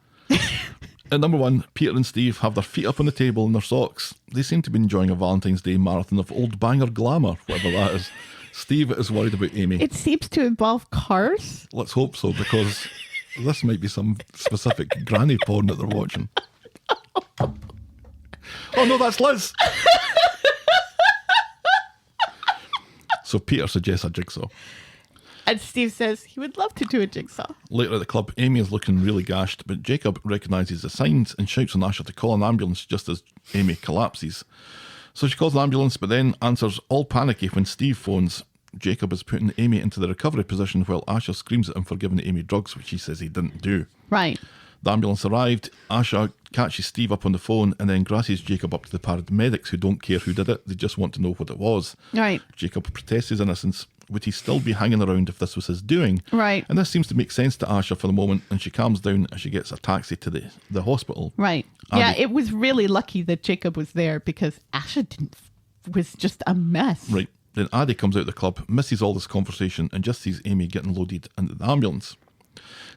At number 1, Peter and Steve have their feet up on the table in their socks. They seem to be enjoying a Valentine's Day marathon of old banger glamour, whatever that is. Steve is worried about Amy. It seems to involve cars. Let's hope so, because this might be some specific granny porn that they're watching. Oh no, that's Liz. So Peter suggests a jigsaw. And Steve says he would love to do a jigsaw. Later at the club, Amy is looking really gashed, but Jacob recognises the signs and shouts on Asher to call an ambulance just as Amy collapses. So she calls an ambulance, but then answers all panicky when Steve phones. Jacob is putting Amy into the recovery position while Asher screams at him for giving Amy drugs, which he says he didn't do. Right. The ambulance arrived, Asher catches Steve up on the phone and then grasses Jacob up to the paramedics who don't care who did it, they just want to know what it was. Right. Jacob protests his innocence. Would he still be hanging around if this was his doing? Right. And this seems to make sense to Asher for the moment, and she calms down as she gets a taxi to the hospital. Right. Yeah, it was really lucky that Jacob was there because Asher was just a mess. Right. Then Addie comes out of the club, misses all this conversation, and just sees Amy getting loaded into the ambulance.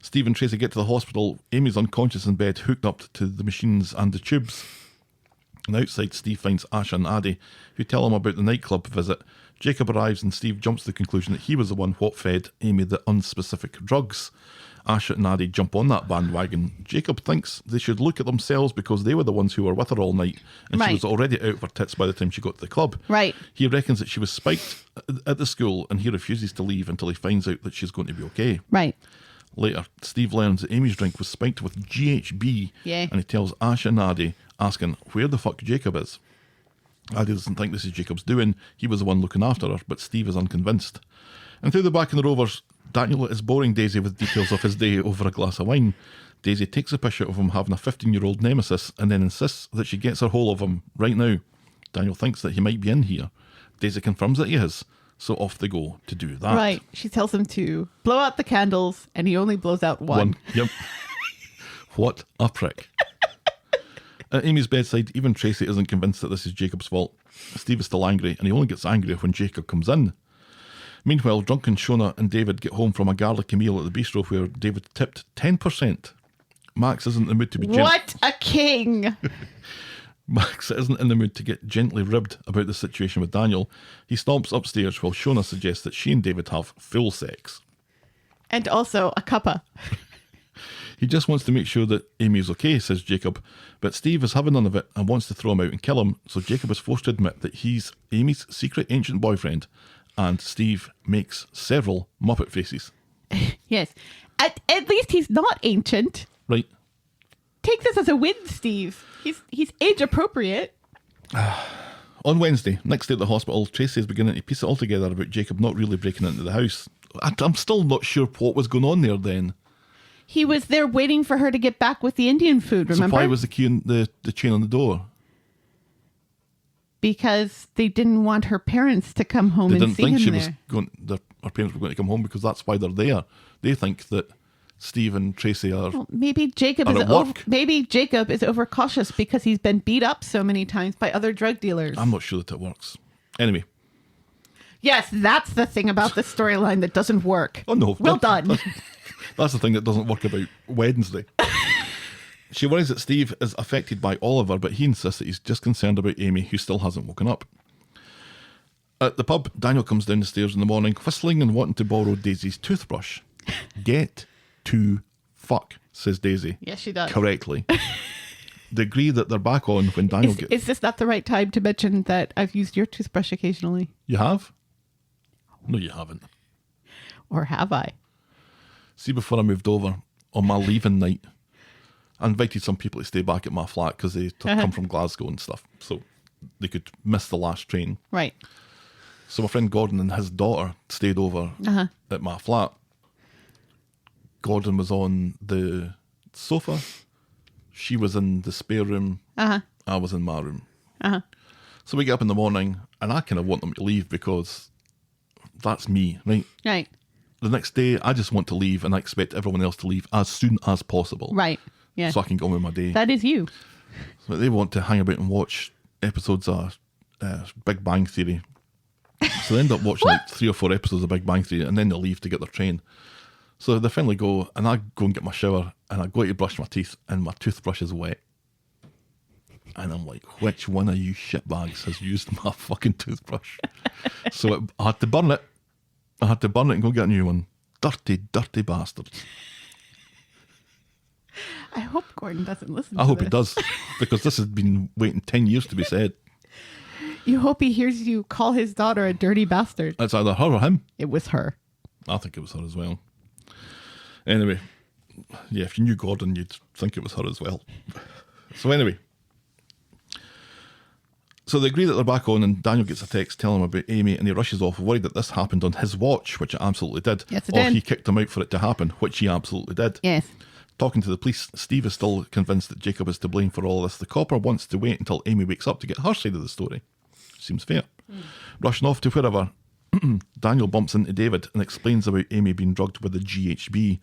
Steve and Tracy get to the hospital. Amy's unconscious in bed, hooked up to the machines and the tubes. And outside, Steve finds Asher and Addie, who tell him about the nightclub visit. Jacob arrives and Steve jumps to the conclusion that he was the one what fed Amy the unspecific drugs. Asher and Addie jump on that bandwagon. Jacob thinks they should look at themselves because they were the ones who were with her all night, and Right. she was already out of her tits by the time she got to the club. Right. He reckons that she was spiked at the school, and he refuses to leave until he finds out that she's going to be okay. Right. Later, Steve learns that Amy's drink was spiked with GHB, Yeah. and he tells Asher and Addie, asking where the fuck Jacob is. Addie doesn't think this is Jacob's doing. He was the one looking after her, but Steve is unconvinced. And through the back in the Rovers, Daniel is boring Daisy with details of his day over a glass of wine. Daisy takes a piss out of him having a 15-year-old nemesis and then insists that she gets her hold of him right now. Daniel thinks that he might be in here. Daisy confirms that he is, so off they go to do that. Right. She tells him to blow out the candles, and he only blows out one. Yep. What a prick. At Amy's bedside, even Tracy isn't convinced that this is Jacob's fault. Steve is still angry, and he only gets angrier when Jacob comes in. Meanwhile, drunken Shona and David get home from a garlicky meal at the bistro where David tipped 10%. Max isn't in the mood to be What a king! Max isn't in the mood to get gently ribbed about the situation with Daniel. He stomps upstairs while Shona suggests that she and David have full sex. And also a cuppa. He just wants to make sure that Amy's okay, says Jacob, but Steve is having none of it and wants to throw him out and kill him, so Jacob is forced to admit that he's Amy's secret ancient boyfriend, and Steve makes several Muppet faces. Yes. At least he's not ancient. Right. Take this as a win, Steve. He's age appropriate. On Wednesday, next day at the hospital, Tracy is beginning to piece it all together about Jacob not really breaking into the house. I'm still not sure what was going on there then. He was there waiting for her to get back with the Indian food, remember? So why was the key in the chain on the door? Because they didn't want her parents to come home They and didn't see think him she there. was going. Her parents were going to come home because that's why they're there. They think that Steve and Tracy are. Well, maybe Jacob Are is at work. maybe Jacob is overcautious because he's been beat up so many times by other drug dealers. I'm not sure that it works. Anyway. Yes, that's the thing about this storyline that doesn't work. Oh no! Well done. That's the thing that doesn't work about Wednesday. She worries that Steve is affected by Oliver, but he insists that he's just concerned about Amy, who still hasn't woken up. At the pub, Daniel comes down the stairs in the morning, whistling and wanting to borrow Daisy's toothbrush. Get to fuck, says Daisy. Yes, she does. Correctly. They agree that they're back on when Daniel gets... Is this not the right time to mention that I've used your toothbrush occasionally? You have? No, you haven't. Or have I? See, before I moved over, on my leaving night, I invited some people to stay back at my flat because they come from Glasgow and stuff, so they could miss the last train. Right. So my friend Gordon and his daughter stayed over at my flat. Gordon was on the sofa. She was in the spare room. I was in my room. So we get up in the morning, and I kind of want them to leave because that's me, right? Right. The next day, I just want to leave, and I expect everyone else to leave as soon as possible. Right. Yeah. So I can go on with my day. That is you. So they want to hang about and watch episodes of Big Bang Theory. So they end up watching like 3 or 4 episodes of Big Bang Theory, and then they leave to get their train. So they finally go, and I go and get my shower, and I go to brush my teeth, and my toothbrush is wet. And I'm like, which one of you shitbags has used my fucking toothbrush? So I had to burn it. I had to burn it and go get a new one. Dirty, dirty bastards. I hope Gordon doesn't listen I to hope this. he does, because this has been waiting 10 years to be said. You hope he hears you call his daughter a dirty bastard. It's either her or him. It was her. I think it was her as well. Anyway, yeah, if you knew Gordon, you'd think it was her as well. So anyway, so they agree that they're back on, and Daniel gets a text telling him about Amy, and he rushes off, worried that this happened on his watch, which it absolutely did. Yes, it or did. he kicked him out for it to happen, which he absolutely did. Yes. Talking to the police, Steve is still convinced that Jacob is to blame for all this. The copper wants to wait until Amy wakes up to get her side of the story. Seems fair. Rushing off to wherever, Daniel bumps into David and explains about Amy being drugged with the GHB.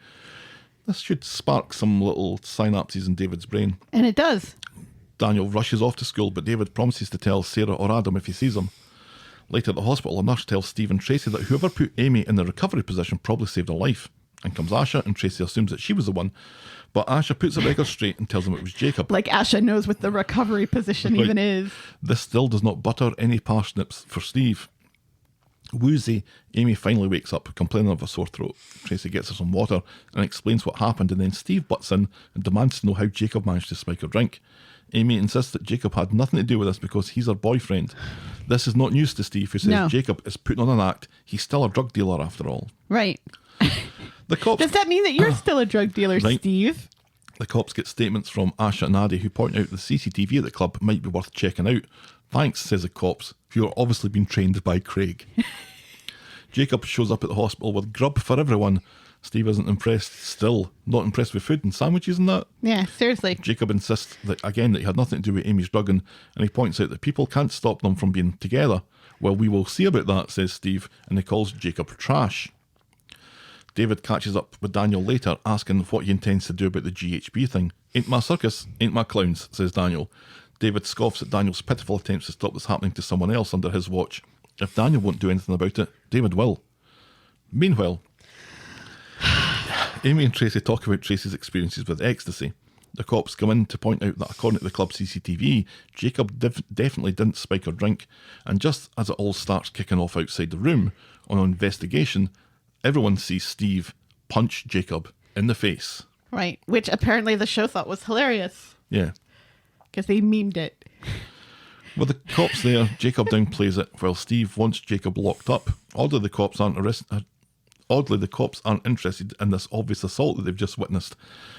This should spark some little synapses in David's brain. And it does. Daniel rushes off to school, but David promises to tell Sarah or Adam if he sees them. Later at the hospital, a nurse tells Steve and Tracy that whoever put Amy in the recovery position probably saved her life. And comes Asha, and Tracy assumes that she was the one. But Asha puts the record straight and tells him it was Jacob. Like Asha knows what the recovery position Right. even is. This still does not butter any parsnips for Steve. Woozy, Amy finally wakes up, complaining of a sore throat. Tracy gets her some water and explains what happened, and then Steve butts in and demands to know how Jacob managed to spike her drink. Amy insists that Jacob had nothing to do with this because he's her boyfriend. This is not news to Steve, who says No. Jacob is putting on an act. He's still a drug dealer after all. Right. The cops... Does that mean that you're still a drug dealer, Right. Steve? The cops get statements from Asha and Addy, who point out the CCTV at the club might be worth checking out. Thanks, says the cops, who are obviously being trained by Craig. Jacob shows up at the hospital with grub for everyone. Steve isn't impressed still. Not impressed with food and sandwiches and that. Yeah, seriously. Jacob insists that again that he had nothing to do with Amy's drugging, and he points out that people can't stop them from being together. Well, we will see about that, says Steve, and he calls Jacob trash. David catches up with Daniel later, asking what he intends to do about the GHB thing. Ain't my circus, ain't my clowns, says Daniel. David scoffs at Daniel's pitiful attempts to stop this happening to someone else under his watch. If Daniel won't do anything about it, David will. Meanwhile, Amy and Tracy talk about Tracy's experiences with ecstasy. The cops come in to point out that according to the club CCTV, Jacob definitely didn't spike her drink, and just as it all starts kicking off outside the room, on an investigation, everyone sees Steve punch Jacob in the face. Right. Which apparently the show thought was hilarious. Yeah. Because they memed it. With the cops there, Jacob downplays it, while Steve wants Jacob locked up. Oddly, the cops aren't interested in this obvious assault that they've just witnessed,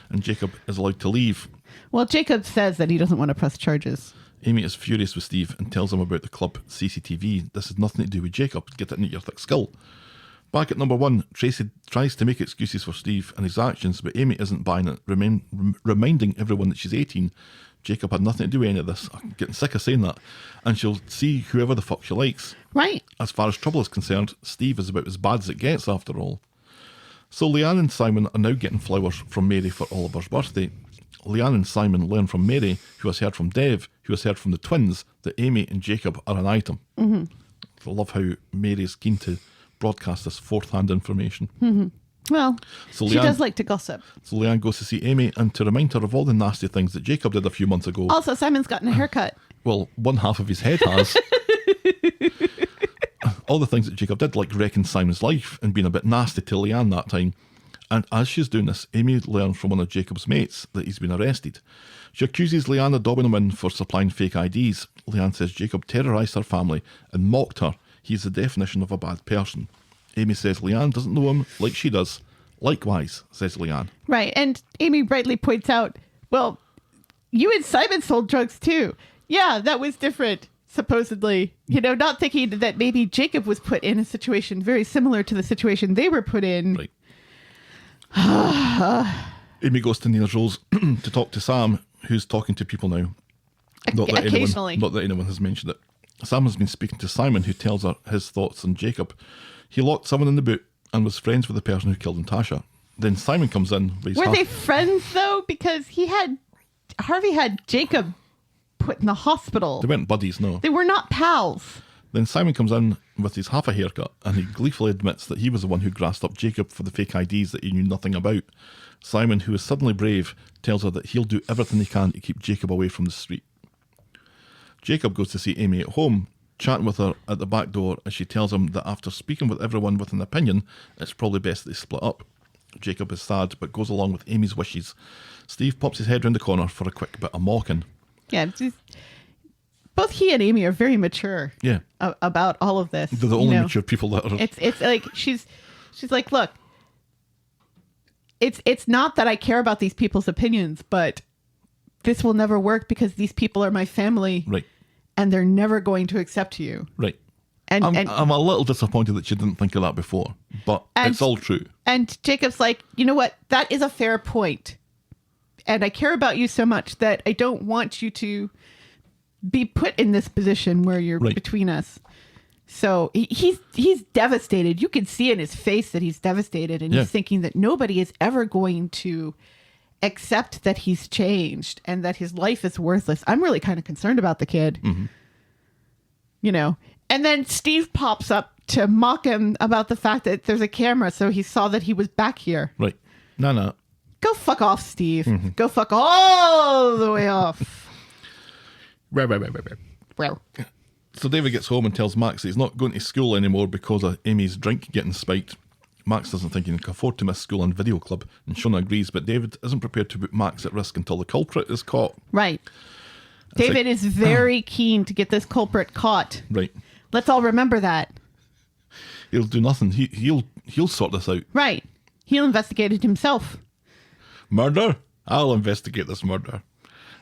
and Jacob is allowed to leave. Well, Jacob says that he doesn't want to press charges. Amy is furious with Steve and tells him about the club CCTV. This has nothing to do with Jacob. Get it into your thick skull. Back at number 1, Tracy tries to make excuses for Steve and his actions, but Amy isn't buying it, reminding everyone that she's 18. Jacob had nothing to do with any of this. I'm getting sick of saying that. And she'll see whoever the fuck she likes. Right. As far as trouble is concerned, Steve is about as bad as it gets after all. So Leanne and Simon are now getting flowers from Mary for Oliver's birthday. Leanne and Simon learn from Mary, who has heard from Dev, who has heard from the twins, that Amy and Jacob are an item. Mm-hmm. I love how Mary is keen to broadcast this fourth-hand information. Mm-hmm. Well, So she Leanne- does like to gossip. So Leanne goes to see Amy and to remind her of all the nasty things that Jacob did a few months ago. Also, Simon's gotten a haircut. Well, one half of his head has. All the things that Jacob did, like wrecking Simon's life and being a bit nasty to Leanne that time. And as she's doing this, Amy learns from one of Jacob's mates that he's been arrested. She accuses Leanne of dobbing him in for supplying fake IDs. Leanne says Jacob terrorised her family and mocked her. He's the definition of a bad person. Amy says Leanne doesn't know him like she does. Likewise, says Leanne. Right. And Amy brightly points out, well, you and Simon sold drugs too. Yeah, that was different, supposedly. You know, not thinking that maybe Jacob was put in a situation very similar to the situation they were put in. Right. Amy goes to Nina's Rose to talk to Sam, who's talking to people now. Occasionally. Not that anyone has mentioned it. Sam has been speaking to Simon, who tells her his thoughts on Jacob. He locked someone in the boot and was friends with the person who killed Natasha. Then Simon comes in. Were they friends, though? Because Harvey had Jacob put in the hospital. They weren't buddies, no. They were not pals. Then Simon comes in with his half a haircut, and he gleefully admits that he was the one who grassed up Jacob for the fake IDs that he knew nothing about. Simon, who is suddenly brave, tells her that he'll do everything he can to keep Jacob away from the street. Jacob goes to see Amy at home, chatting with her at the back door as she tells him that after speaking with everyone with an opinion, it's probably best they split up. Jacob is sad, but goes along with Amy's wishes. Steve pops his head round the corner for a quick bit of mocking. Yeah, both he and Amy are very mature. Yeah. About all of this. They're the only mature people that are... It's like, she's like, look, it's not that I care about these people's opinions, but this will never work because these people are my family. Right. And they're never going to accept you. Right. And I'm a little disappointed that she didn't think of that before, but it's all true. And Jacob's like, you know what? That is a fair point. And I care about you so much that I don't want you to be put in this position where you're between us. So he's devastated. You can see in his face that he's devastated, and he's thinking that nobody is ever going to accept that he's changed and that his life is worthless. I'm really kind of concerned about the kid. Mm-hmm. You know. And then Steve pops up to mock him about the fact that there's a camera, so he saw that he was back here. Right. No. Go fuck off, Steve. Mm-hmm. Go fuck all the way off. Well. So David gets home and tells Max that he's not going to school anymore because of Amy's drink getting spiked. Max doesn't think he can afford to miss school and video club, and Shona agrees, but David isn't prepared to put Max at risk until the culprit is caught. Right. David is very keen to get this culprit caught. Right. Let's all remember that. He'll do nothing. He'll sort this out. Right. He'll investigate it himself. Murder? I'll investigate this murder.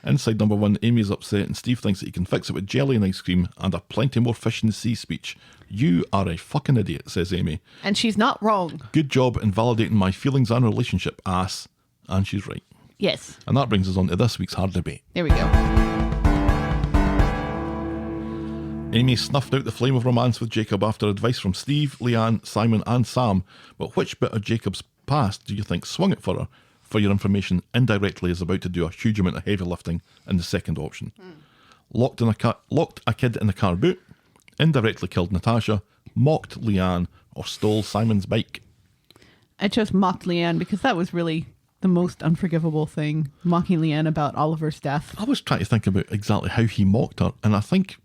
Inside number 1, Amy's upset and Steve thinks that he can fix it with jelly and ice cream and a plenty more fish in the sea speech. You are a fucking idiot, says Amy. And she's not wrong. Good job in validating my feelings and relationship, ass. And she's right. Yes. And that brings us on to this week's hard debate. There we go. Amy snuffed out the flame of romance with Jacob after advice from Steve, Leanne, Simon and Sam. But which bit of Jacob's past do you think swung it for her? For your information, indirectly is about to do a huge amount of heavy lifting in the second option. Locked a kid in the car boot, indirectly killed Natasha, mocked Leanne, or stole Simon's bike. I chose mocked Leanne because that was really the most unforgivable thing, mocking Leanne about Oliver's death. I was trying to think about exactly how he mocked her, and I think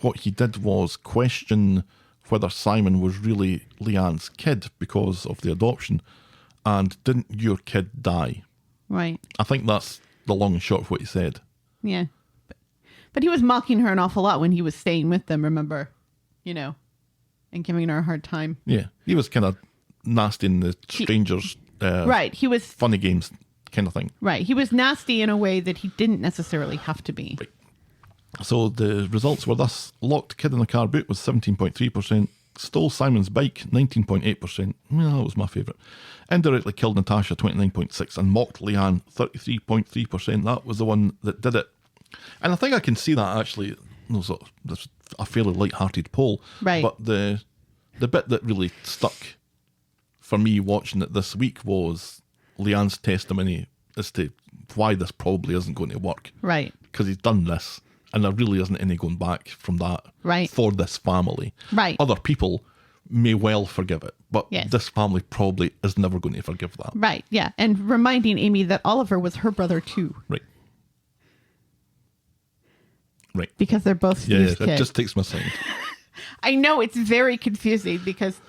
what he did was question whether Simon was really Leanne's kid because of the adoption. And didn't your kid die? Right. I think that's the long and short of what he said. Yeah. But he was mocking her an awful lot when he was staying with them, remember? You know, and giving her a hard time. Yeah. He was kind of nasty in the strangers. Right. He was. Funny games kind of thing. Right. He was nasty in a way that he didn't necessarily have to be. Right. So the results were thus: locked kid in the car boot was 17.3%. Stole Simon's bike, 19.8%. Well, that was my favourite. Indirectly killed Natasha, 29.6%. And mocked Leanne, 33.3%. That was the one that did it. And I think I can see that actually. That's a fairly light-hearted poll. Right. But the bit that really stuck for me watching it this week was Leanne's testimony as to why this probably isn't going to work. Right. Because he's done this. And there really isn't any going back from that for this family. Right. Other people may well forgive it, but this family probably is never going to forgive that. Right, yeah. And reminding Amy that Oliver was her brother too. Right. Right. Because they're both Steve's kids. It just takes my side. I know, it's very confusing because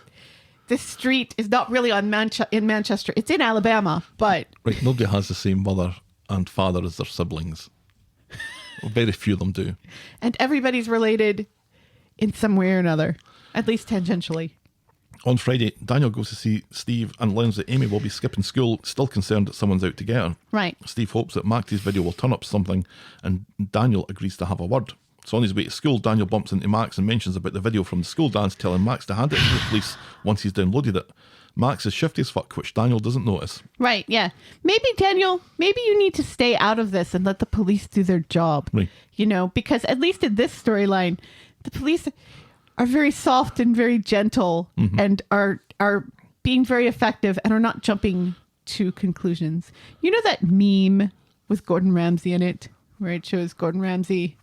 this street is not really in Manchester. It's in Alabama, but... Right, nobody has the same mother and father as their siblings. Very few of them do. And everybody's related in some way or another, at least tangentially. On Friday, Daniel goes to see Steve and learns that Amy will be skipping school, still concerned that someone's out to get her. Right. Steve hopes that Max's video will turn up something, and Daniel agrees to have a word. So on his way to school, Daniel bumps into Max and mentions about the video from the school dance, telling Max to hand it to the police once he's downloaded it. Max is shifty as fuck, which Daniel doesn't notice. Right, yeah. Maybe, Daniel, you need to stay out of this and let the police do their job. Right. You know, because at least in this storyline, the police are very soft and very gentle and are being very effective and are not jumping to conclusions. You know that meme with Gordon Ramsay in it, where it shows Gordon Ramsay,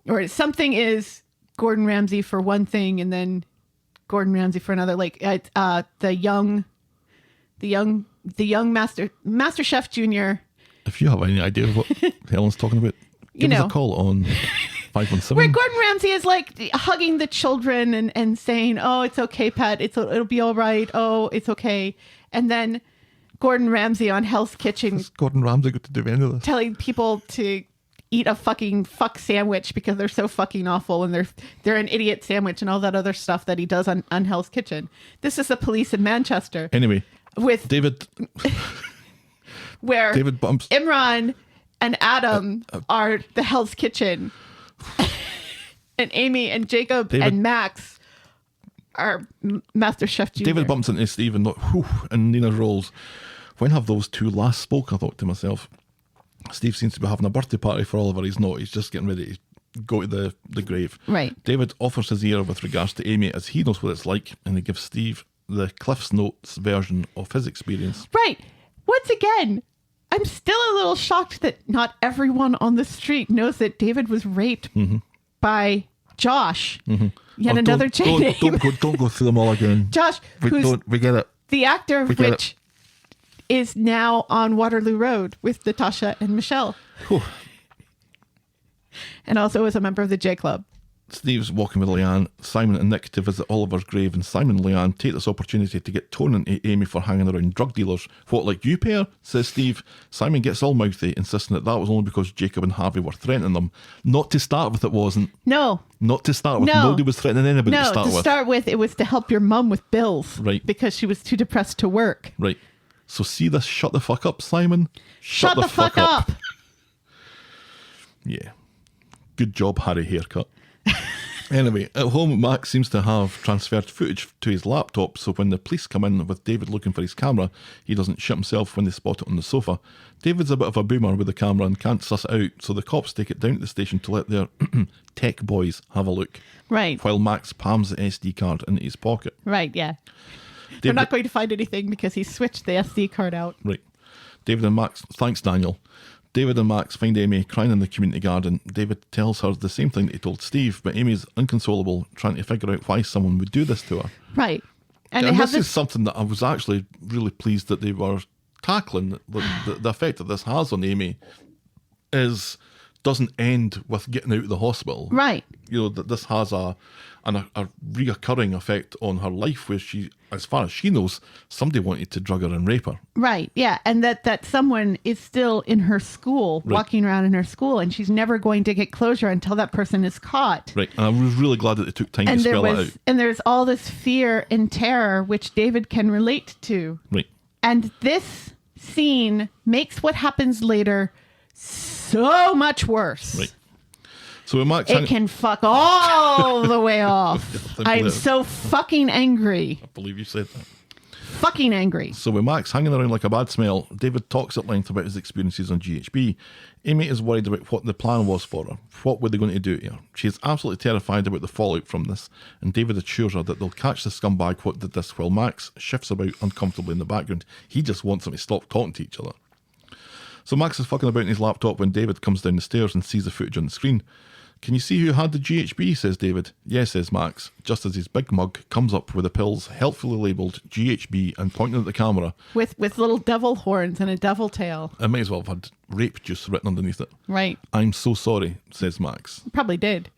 or something is Gordon Ramsay for one thing and then Gordon Ramsay for another, like the young Master Chef Junior. If you have any idea of what Helen's talking about, give us a call on 517. Where Gordon Ramsay is like hugging the children and saying, "Oh, it's okay, Pat. It'll be all right. Oh, it's okay." And then Gordon Ramsay on Hell's Kitchen What's Gordon Ramsay got to do with any of this? telling people to eat a fucking fuck sandwich because they're so fucking awful and they're an idiot sandwich and all that other stuff that he does on Hell's Kitchen. This is the police in Manchester. Anyway, with David where bumps. Imran and Adam are the Hell's Kitchen. And Amy and Jacob and Max are Master Chef Junior. David bumps into Steve and, and Nina rolls. When have those two last spoke? I thought to myself. Steve seems to be having a birthday party for Oliver. He's not. He's just getting ready to go to the grave. Right. David offers his ear with regards to Amy as he knows what it's like, and he gives Steve the Cliff's Notes version of his experience. Right. Once again, I'm still a little shocked that not everyone on the street knows that David was raped by Josh. Yet another J name. Don't go through them all again. Josh, We get it. the actor of which is now on Waterloo Road with Natasha and Michelle. Whew. And also is a member of the J Club. Steve's walking with Leanne, Simon and Nick to visit Oliver's grave, and Simon and Leanne take this opportunity to get torn into Amy for hanging around drug dealers. What, like you pair? Says Steve. Simon gets all mouthy, insisting that was only because Jacob and Harvey were threatening them. Not to start with, it wasn't. No. Not to start with. No. Nobody was threatening anybody to start with. No, to start with, it was to help your mum with bills. Right. Because she was too depressed to work. Right. So see this shut the fuck up, Simon? Shut the fuck up. Yeah. Good job, Harry haircut. Anyway, at home, Max seems to have transferred footage to his laptop, so when the police come in with David looking for his camera, he doesn't shit himself when they spot it on the sofa. David's a bit of a boomer with the camera and can't suss it out, so the cops take it down to the station to let their tech boys have a look. Right. While Max palms the SD card into his pocket. Right, yeah. They're not going to find anything because he switched the SD card out. Right. David and Max, thanks Daniel. David and Max find Amy crying in the community garden. David tells her the same thing that he told Steve, but Amy's inconsolable, trying to figure out why someone would do this to her. Right. And this is something that I was actually really pleased that they were tackling. The effect that this has on Amy doesn't end with getting out of the hospital. Right. You know, that this has a reoccurring effect on her life where she, as far as she knows, somebody wanted to drug her and rape her. Right, yeah. And that someone is still in her school, walking around in her school, and she's never going to get closure until that person is caught. Right, and I was really glad that they took time to spell it out. And there's all this fear and terror, which David can relate to. Right. And this scene makes what happens later so much worse. Right. So when Max it can fuck all the way off. I'm so fucking angry. I believe you said that. Fucking angry. So with Max hanging around like a bad smell, David talks at length about his experiences on GHB. Amy is worried about what the plan was for her. What were they going to do to her? She is absolutely terrified about the fallout from this, and David assures her that they'll catch the scumbag what did this while Max shifts about uncomfortably in the background. He just wants them to stop talking to each other. So Max is fucking about in his laptop when David comes down the stairs and sees the footage on the screen. Can you see who had the GHB, says David. Yes, says Max, just as his big mug comes up with the pills helpfully labelled GHB and pointing at the camera. With little devil horns and a devil tail. It might as well have had rape juice written underneath it. Right. I'm so sorry, says Max. Probably did.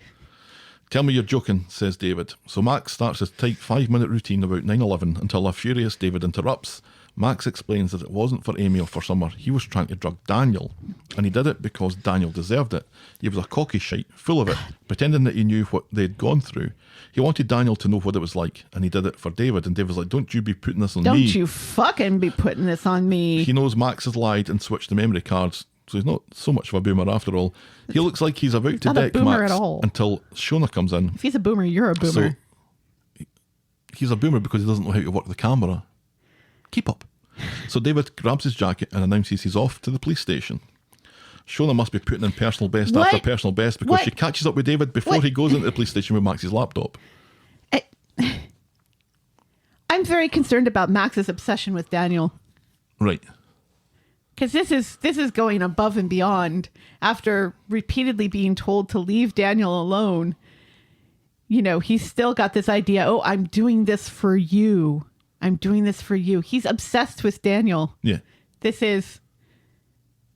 Tell me you're joking, says David. So Max starts his tight 5-minute routine about 9/11 until a furious David interrupts. Max explains that it wasn't for Amy or for Summer. He was trying to drug Daniel, and he did it because Daniel deserved it. He was a cocky shite, full of it, pretending that he knew what they'd gone through. He wanted Daniel to know what it was like, and he did it for David, and David was like, don't you be putting this on me. Don't you fucking be putting this on me. He knows Max has lied and switched the memory cards, so he's not so much of a boomer after all. He looks like he's about to deck Max until Shona comes in. If he's a boomer, you're a boomer. So he's a boomer because he doesn't know how to work the camera. Keep up. So David grabs his jacket and announces he's off to the police station. Shona must be putting in personal best after personal best because she catches up with David before he goes into the police station with Max's laptop. I'm very concerned about Max's obsession with Daniel. Right. Because this is going above and beyond. After repeatedly being told to leave Daniel alone, you know, he's still got this idea, oh, I'm doing this for you. I'm doing this for you. He's obsessed with Daniel. Yeah. This is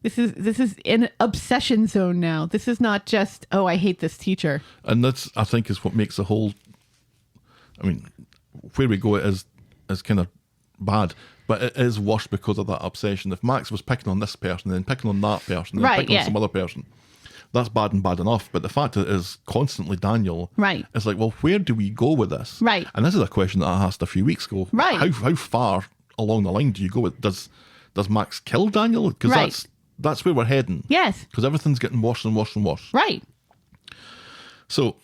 This is in obsession zone now. This is not just, oh, I hate this teacher. And that's, I think, is what makes the whole, I mean, where we go is kind of bad, but it is worse because of that obsession. If Max was picking on this person, then picking on that person, then picking on some other person, that's bad and bad enough. But the fact that it is constantly Daniel, right? It's like, well, where do we go with this? Right. And this is a question that I asked a few weeks ago. Right. How far along the line do you go with, does Max kill Daniel? Because that's where we're heading. Yes. Because everything's getting worse and worse and worse. Right. So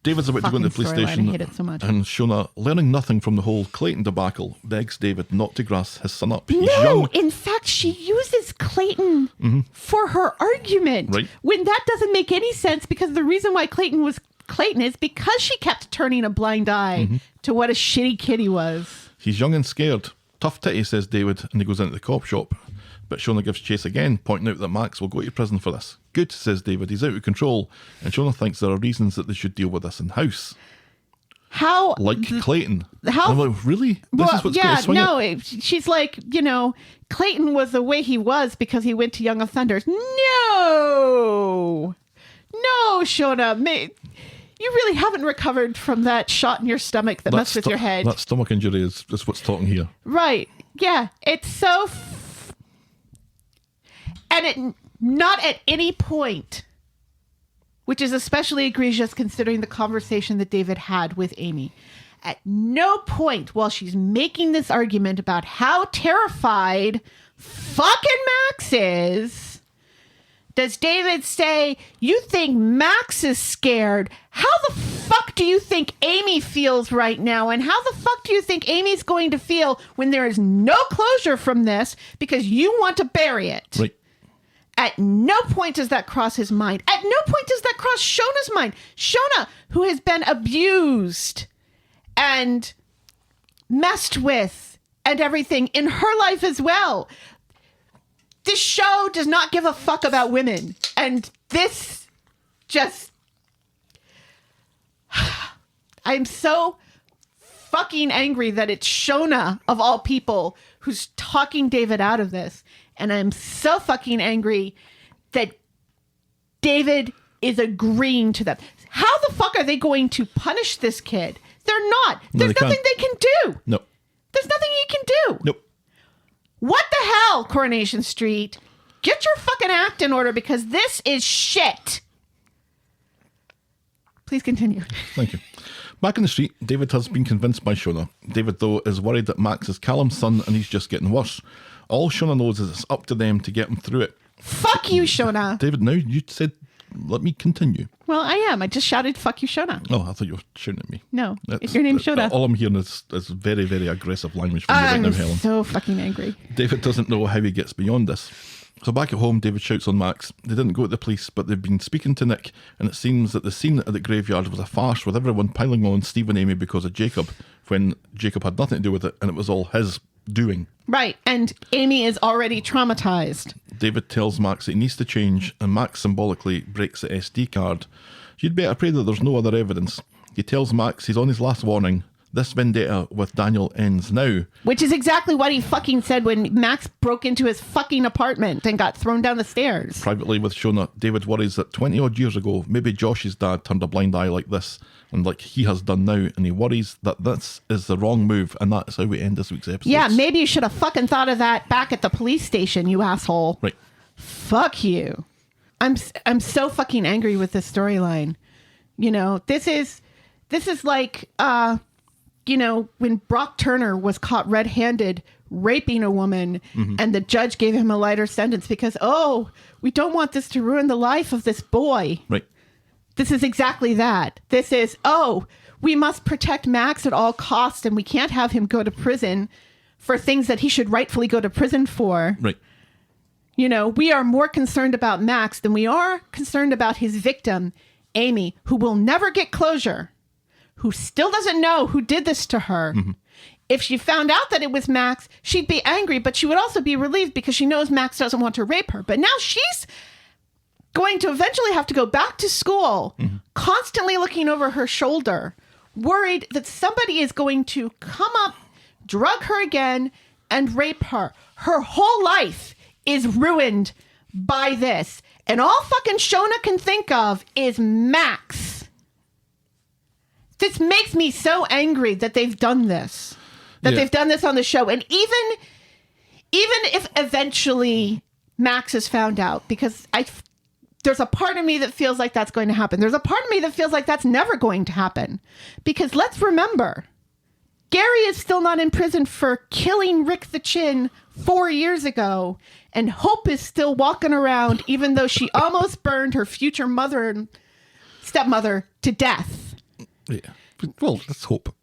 David's about to go into the police station. I hate it so much. And Shona, learning nothing from the whole Clayton debacle, begs David not to grass his son up. He's no, young. In fact, she uses Clayton for her argument. Right. When that doesn't make any sense, because the reason why Clayton was Clayton is because she kept turning a blind eye to what a shitty kid he was. He's young and scared. Tough titty, says David, and he goes into the cop shop. But Shona gives chase again, pointing out that Max will go to prison for this. Good, says David, he's out of control, and Shona thinks there are reasons that they should deal with this in-house. How? Like Clayton. How? And I'm like, really? This is what's going to swing it? She's like, Clayton was the way he was because he went to Young of Thunders. No, Shona, you really haven't recovered from that shot in your stomach that messed with your head. That stomach injury is what's talking here. Right. Yeah. It's so... not at any point, which is especially egregious considering the conversation that David had with Amy. At no point while she's making this argument about how terrified fucking Max is, does David say, you think Max is scared? How the fuck do you think Amy feels right now? And how the fuck do you think Amy's going to feel when there is no closure from this because you want to bury it? Right. At no point does that cross his mind. At no point does that cross Shona's mind. Shona, who has been abused and messed with and everything in her life as well. This show does not give a fuck about women. And this just... I'm so fucking angry that it's Shona, of all people, who's talking David out of this. And I'm so fucking angry that David is agreeing to that. How the fuck are they going to punish this kid? They're not. There's nothing they can do. No. There's nothing he can do. Nope. What the hell, Coronation Street? Get your fucking act in order because this is shit. Please continue. Thank you. Back in the street, David has been convinced by Shona. David, though, is worried that Max is Callum's son and he's just getting worse. All Shona knows is it's up to them to get him through it. Fuck you, Shona. David, now you said, let me continue. Well, I am. I just shouted, fuck you, Shona. Oh, I thought you were shouting at me. No, your name's Shona. All I'm hearing is very, very aggressive language from you right now, Helen. I'm so fucking angry. David doesn't know how he gets beyond this. So back at home, David shouts on Max. They didn't go to the police, but they've been speaking to Nick, and it seems that the scene at the graveyard was a farce with everyone piling on Steve and Amy because of Jacob, when Jacob had nothing to do with it, and it was all his doing. Right, and Amy is already traumatized. David tells Max that he needs to change, and Max symbolically breaks the SD card. You'd better pray that there's no other evidence. He tells Max he's on his last warning. This vendetta with Daniel ends now. Which is exactly what he fucking said when Max broke into his fucking apartment and got thrown down the stairs. Privately with Shona, David worries that 20 odd years ago, maybe Josh's dad turned a blind eye like this, and like he has done now, and he worries that this is the wrong move, and that's how we end this week's episode. Yeah, maybe you should have fucking thought of that back at the police station, you asshole. Right. Fuck you. I'm so fucking angry with this storyline. You know, this is like, you know, when Brock Turner was caught red-handed raping a woman and the judge gave him a lighter sentence because, we don't want this to ruin the life of this boy. Right. This is exactly that. This is, we must protect Max at all costs and we can't have him go to prison for things that he should rightfully go to prison for. Right. You know, we are more concerned about Max than we are concerned about his victim, Amy, who will never get closure, who still doesn't know who did this to her. Mm-hmm. If she found out that it was Max, she'd be angry, but she would also be relieved because she knows Max doesn't want to rape her. But now she's going to eventually have to go back to school, constantly looking over her shoulder, worried that somebody is going to come up, drug her again, and rape her. Her whole life is ruined by this. And all fucking Shona can think of is Max. This makes me so angry that they've done this. They've done this on the show. And even if eventually Max is found out, because there's a part of me that feels like that's going to happen. There's a part of me that feels like that's never going to happen. Because let's remember, Gary is still not in prison for killing Rick the Chin 4 years ago. And Hope is still walking around, even though she almost burned her future mother and stepmother to death. Yeah. Well, let's hope.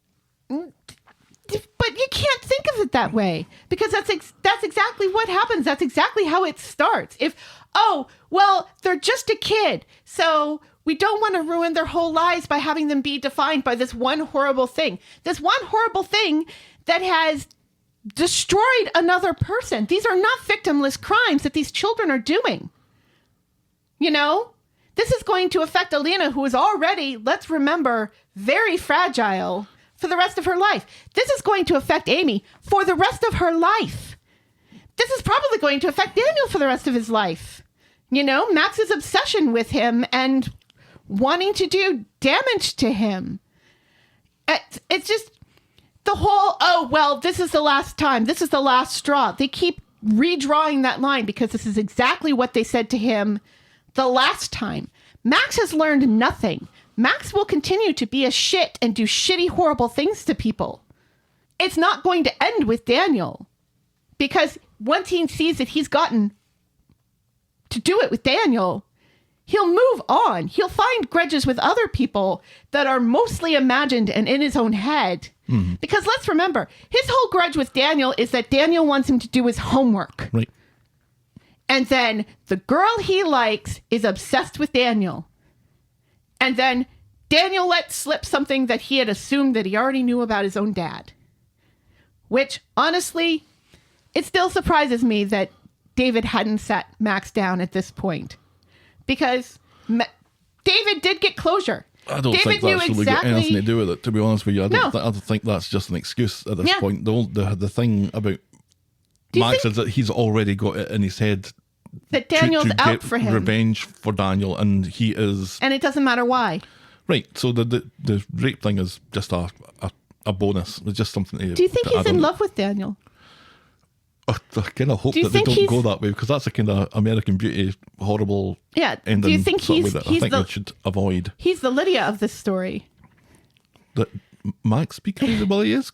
But you can't think of it that way, because that's exactly what happens. That's exactly how it starts. They're just a kid, so we don't want to ruin their whole lives by having them be defined by this one horrible thing. This one horrible thing that has destroyed another person. These are not victimless crimes that these children are doing. You know? This is going to affect Alina, who is already, let's remember, very fragile for the rest of her life. This is going to affect Amy for the rest of her life. This is probably going to affect Daniel for the rest of his life. You know, Max's obsession with him and wanting to do damage to him. It's just the whole, this is the last time. This is the last straw. They keep redrawing that line because this is exactly what they said to him the last time. Max has learned nothing. Max will continue to be a shit and do shitty, horrible things to people. It's not going to end with Daniel, because once he sees that he's gotten to do it with Daniel, he'll move on. He'll find grudges with other people that are mostly imagined and in his own head. Mm. Because let's remember, his whole grudge with Daniel is that Daniel wants him to do his homework. Right. And then the girl he likes is obsessed with Daniel. And then Daniel let slip something that he had assumed that he already knew about his own dad. Which, honestly, it still surprises me that David hadn't sat Max down at this point. Because David did get closure. I don't think that's really got anything to do with it, to be honest with you. I don't think that's just an excuse at this point. The thing about Max is that he's already got it in his head that Daniel's to out get for him. Revenge for Daniel, and he is... And it doesn't matter why. Right, so the rape thing is just a bonus. It's just something to... Do you think he's in love with Daniel? I kind of hope that they don't go that way, because that's a kind of American Beauty horrible ending. Do you think he's I think we should avoid. He's the Lydia of this story. That Max because well, he is.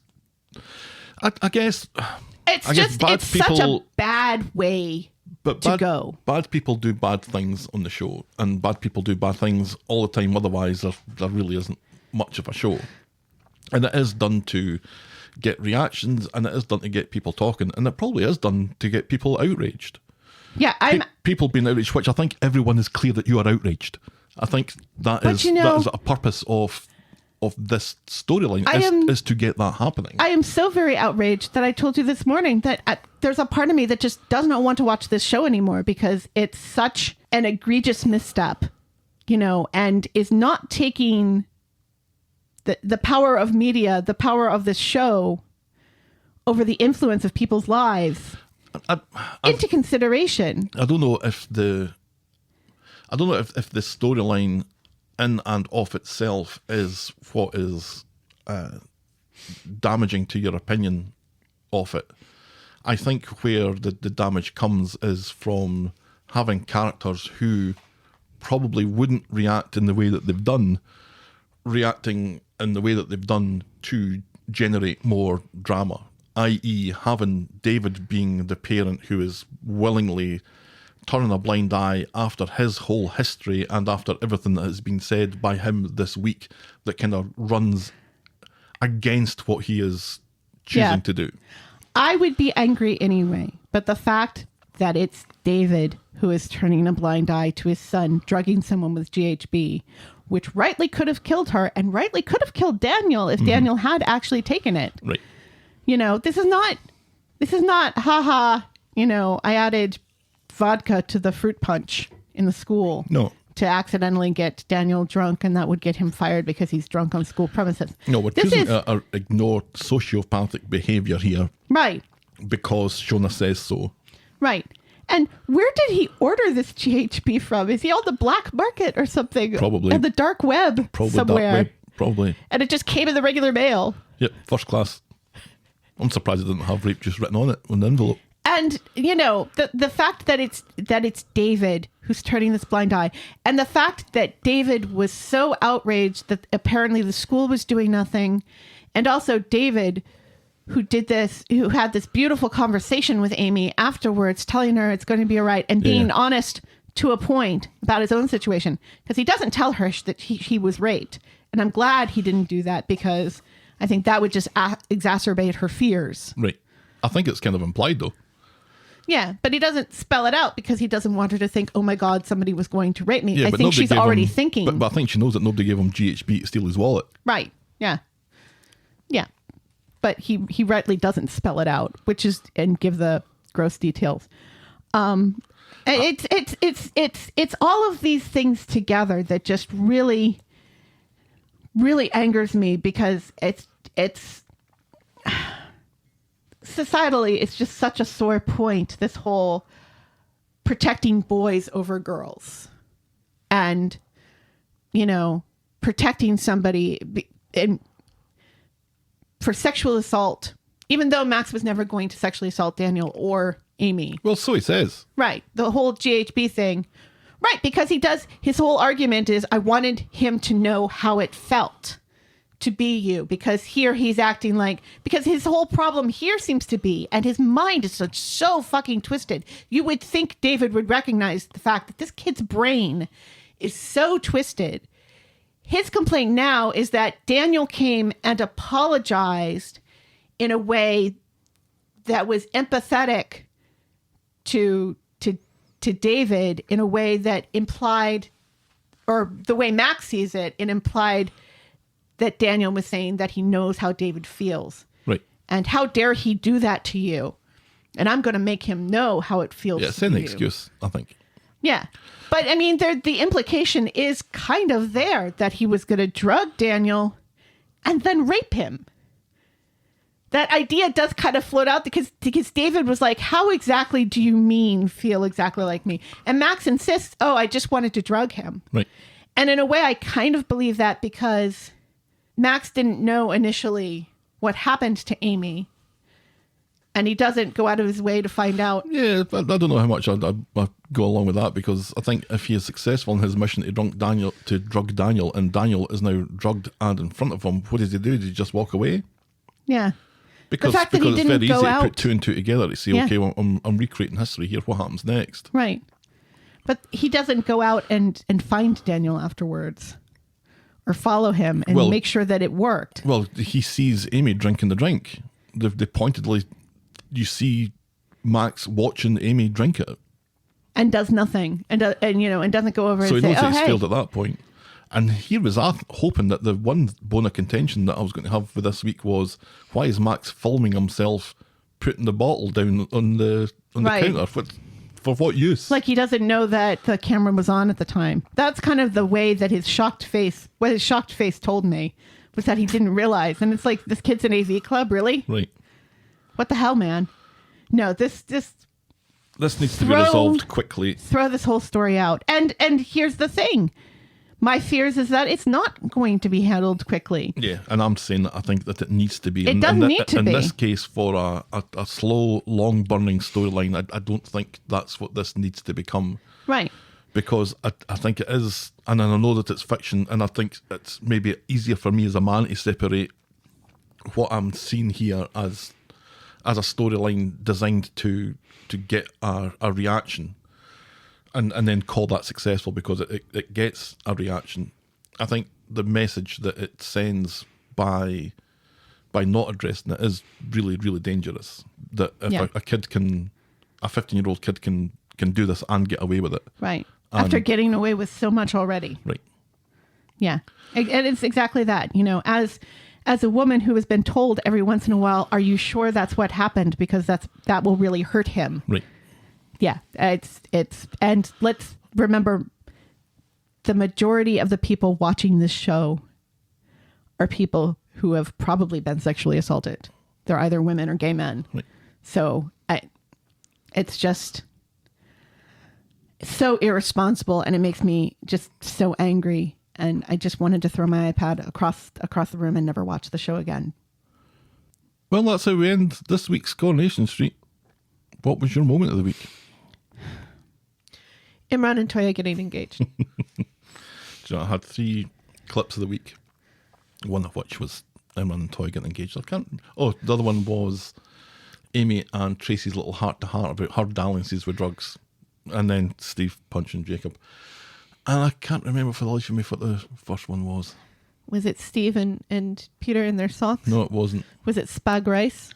I guess it's such a bad way to go. Bad people do bad things on the show, and bad people do bad things all the time. Otherwise, there really isn't much of a show, and it is done to get reactions, and it is done to get people talking, and it probably is done to get people outraged. Yeah, people being outraged, which I think everyone is clear that you are outraged. I think that is a purpose of this storyline is to get that happening. I am so very outraged that I told you this morning that there's a part of me that just does not want to watch this show anymore, because it's such an egregious misstep, and is not taking the power of media, the power of this show over the influence of people's lives into consideration. I don't know if the storyline in and of itself is what is damaging to your opinion of it. I think where the damage comes is from having characters who probably wouldn't react in the way that they've done, reacting in the way that they've done to generate more drama, i.e. having David being the parent who is willingly turning a blind eye after his whole history and after everything that has been said by him this week that kind of runs against what he is choosing to do. I would be angry anyway, but the fact that it's David who is turning a blind eye to his son drugging someone with GHB, which rightly could have killed her and rightly could have killed Daniel if Daniel had actually taken it. Right. This is not, haha, I added vodka to the fruit punch in the school. No. To accidentally get Daniel drunk, and that would get him fired because he's drunk on school premises. No, we're choosing to ignore sociopathic behaviour here. Right. Because Shona says so. Right. And where did he order this GHB from? Is he on the black market or something? Probably. On the dark web Probably somewhere. that way. Probably. And it just came in the regular mail. Yep, first class. I'm surprised it didn't have rape juice written on it on the envelope. And the fact that it's David who's turning this blind eye, and the fact that David was so outraged that apparently the school was doing nothing, and also David who had this beautiful conversation with Amy afterwards, telling her it's going to be all right, and being honest to a point about his own situation, because he doesn't tell her that he was raped. And I'm glad he didn't do that, because I think that would just exacerbate her fears. Right. I think it's kind of implied, though. Yeah, but he doesn't spell it out because he doesn't want her to think, oh my God, somebody was going to rape me. Yeah, I but think nobody she's gave already him- thinking. But I think she knows that nobody gave him GHB to steal his wallet. Right. Yeah. Yeah. But he rightly doesn't spell it out, and give the gross details. It's all of these things together that just really, really angers me, because it's societally, it's just such a sore point, this whole protecting boys over girls, and protecting somebody for sexual assault, even though Max was never going to sexually assault Daniel or Amy. Well, so he says. Right. The whole GHB thing. Right. Because his whole argument is, I wanted him to know how it felt to be you, because here he's acting like, because his whole problem here seems to be, and his mind is so fucking twisted. You would think David would recognize the fact that this kid's brain is so twisted. His complaint now is that Daniel came and apologized in a way that was empathetic to David, in a way that implied, or the way Max sees it, it implied that Daniel was saying that he knows how David feels. Right. And how dare he do that to you? And I'm going to make him know how it feels Yeah, to same you. excuse, I think. Yeah. But I mean, the implication is kind of there that he was going to drug Daniel and then rape him. That idea does kind of float out, because David was like, how exactly do you mean feel exactly like me? And Max insists, oh, I just wanted to drug him. Right. And in a way, I kind of believe that, because Max didn't know initially what happened to Amy. And he doesn't go out of his way to find out. Yeah, but I don't know how much I'd go along with that, because I think if he is successful in his mission to drug Daniel, and Daniel is now drugged and in front of him, what does he do? Does he just walk away? Yeah. Because fact that he it's didn't very go easy to out. put two and two together to say, Yeah. okay, well, I'm recreating history here. What happens next? Right. But he doesn't go out and find Daniel afterwards, or follow him and Well- make sure that it worked. Well, he sees Amy drinking the drink. They pointedly, you see Max watching Amy drink it. And does nothing, and doesn't go over So he and say, knows "Oh, that he's hey." failed at that point. And here was hoping that the one bone of contention that I was going to have for this week was, why is Max filming himself putting the bottle down on the Right. counter? For what use? Like he doesn't know that the camera was on at the time. That's kind of the way that his shocked face told me, was that he didn't realize. And it's like, this kid's an AV club, really? Right. What the hell, man? No, this This needs to be resolved quickly. throw this whole story out. And here's the thing. My fears is that it's not going to be handled quickly. Yeah, and I'm saying that I think that it needs to be. It does need to in be. this case, for a slow, long-burning storyline, I don't think that's what this needs to become. Right. Because I think it is, and I know that it's fiction, and I think it's maybe easier for me as a man to separate what I'm seeing here as a storyline designed to get a reaction, and then call that successful because it gets a reaction. I think the message that it sends by not addressing it is really, really dangerous. That if Yeah. a 15-year-old kid can do this and get away with it. Right. After getting away with so much already. Right. Yeah. And it's exactly that. As a woman who has been told every once in a while, are you sure that's what happened? Because that will really hurt him. Right. Yeah. And let's remember, the majority of the people watching this show are people who have probably been sexually assaulted. They're either women or gay men. Right. So it's just, so irresponsible, and it makes me just so angry. And I just wanted to throw my iPad across the room and never watch the show again. Well, that's how we end this week's Coronation Street. What was your moment of the week? Imran and Toyah getting engaged. So I had 3 clips of the week, one of which was Imran and Toyah getting engaged. The other one was Amy and Tracy's little heart-to-heart about her dalliances with drugs, and then Steve punching Jacob. And I can't remember for the life of me what the first one was. Was it Steve and Peter in their socks? No, it wasn't. Was it spag rice?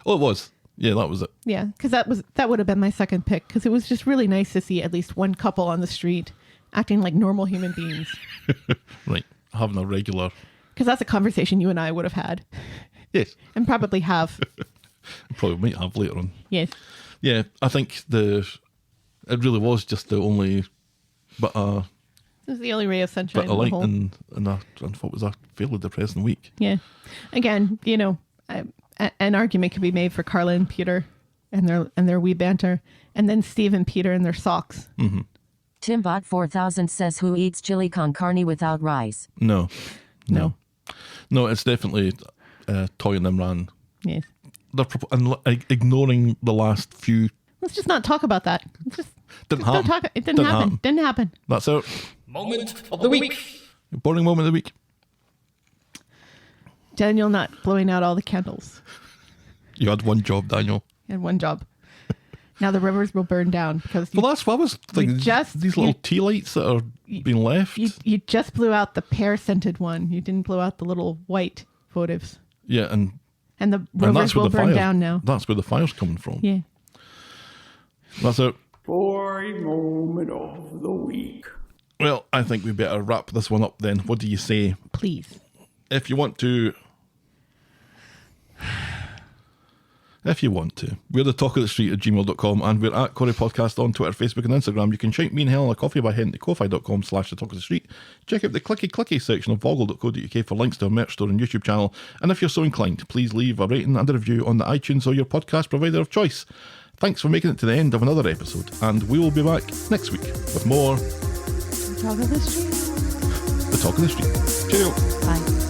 Oh, it was. Yeah, that was it. Yeah, because that would have been my second pick, because it was just really nice to see at least one couple on the street acting like normal human beings. Right, having a regular... Because that's a conversation you and I would have had. Yes. And probably have. Probably might have later on. Yes. Yeah, I think it really was just the only... But it was the only ray of sunshine bit in of the light whole. in what was a fairly depressing week. Yeah. Again, an argument could be made for Carla and Peter and their wee banter, and then Steve and Peter and their socks. Mm-hmm. Timbot 4000 says, who eats chili con carne without rice? No, it's definitely Toyah and Imran. Yes. They're ignoring the last few. Let's just not talk about that. Didn't happen. It didn't happen. Didn't happen. That's our moment of the week. boring moment of the week. Daniel not blowing out all the candles. You had one job, Daniel. And one job. Now the rivers will burn down because Well, that's what I was thinking. These little tea lights that are being left. You just blew out the pear scented one. You didn't blow out the little white votives. Yeah, and the rivers will burn down now. That's where the fire's coming from. Yeah. That's it. Boring moment of the week. Well, I think we better wrap this one up then. What do you say? Please. If you want to, we're the talk of the street at gmail.com, and we're at Corrie Podcast on Twitter, Facebook and Instagram. You can shout me and Helen a coffee by heading to ko-fi.com/the talk of the street. Check out the clicky section of voggle.co.uk for links to our merch store and YouTube channel. And if you're so inclined, please leave a rating and a review on the iTunes or your podcast provider of choice. Thanks for making it to the end of another episode, and we will be back next week with more Talk of the street. The Talk of the Street. Cheerio. Bye.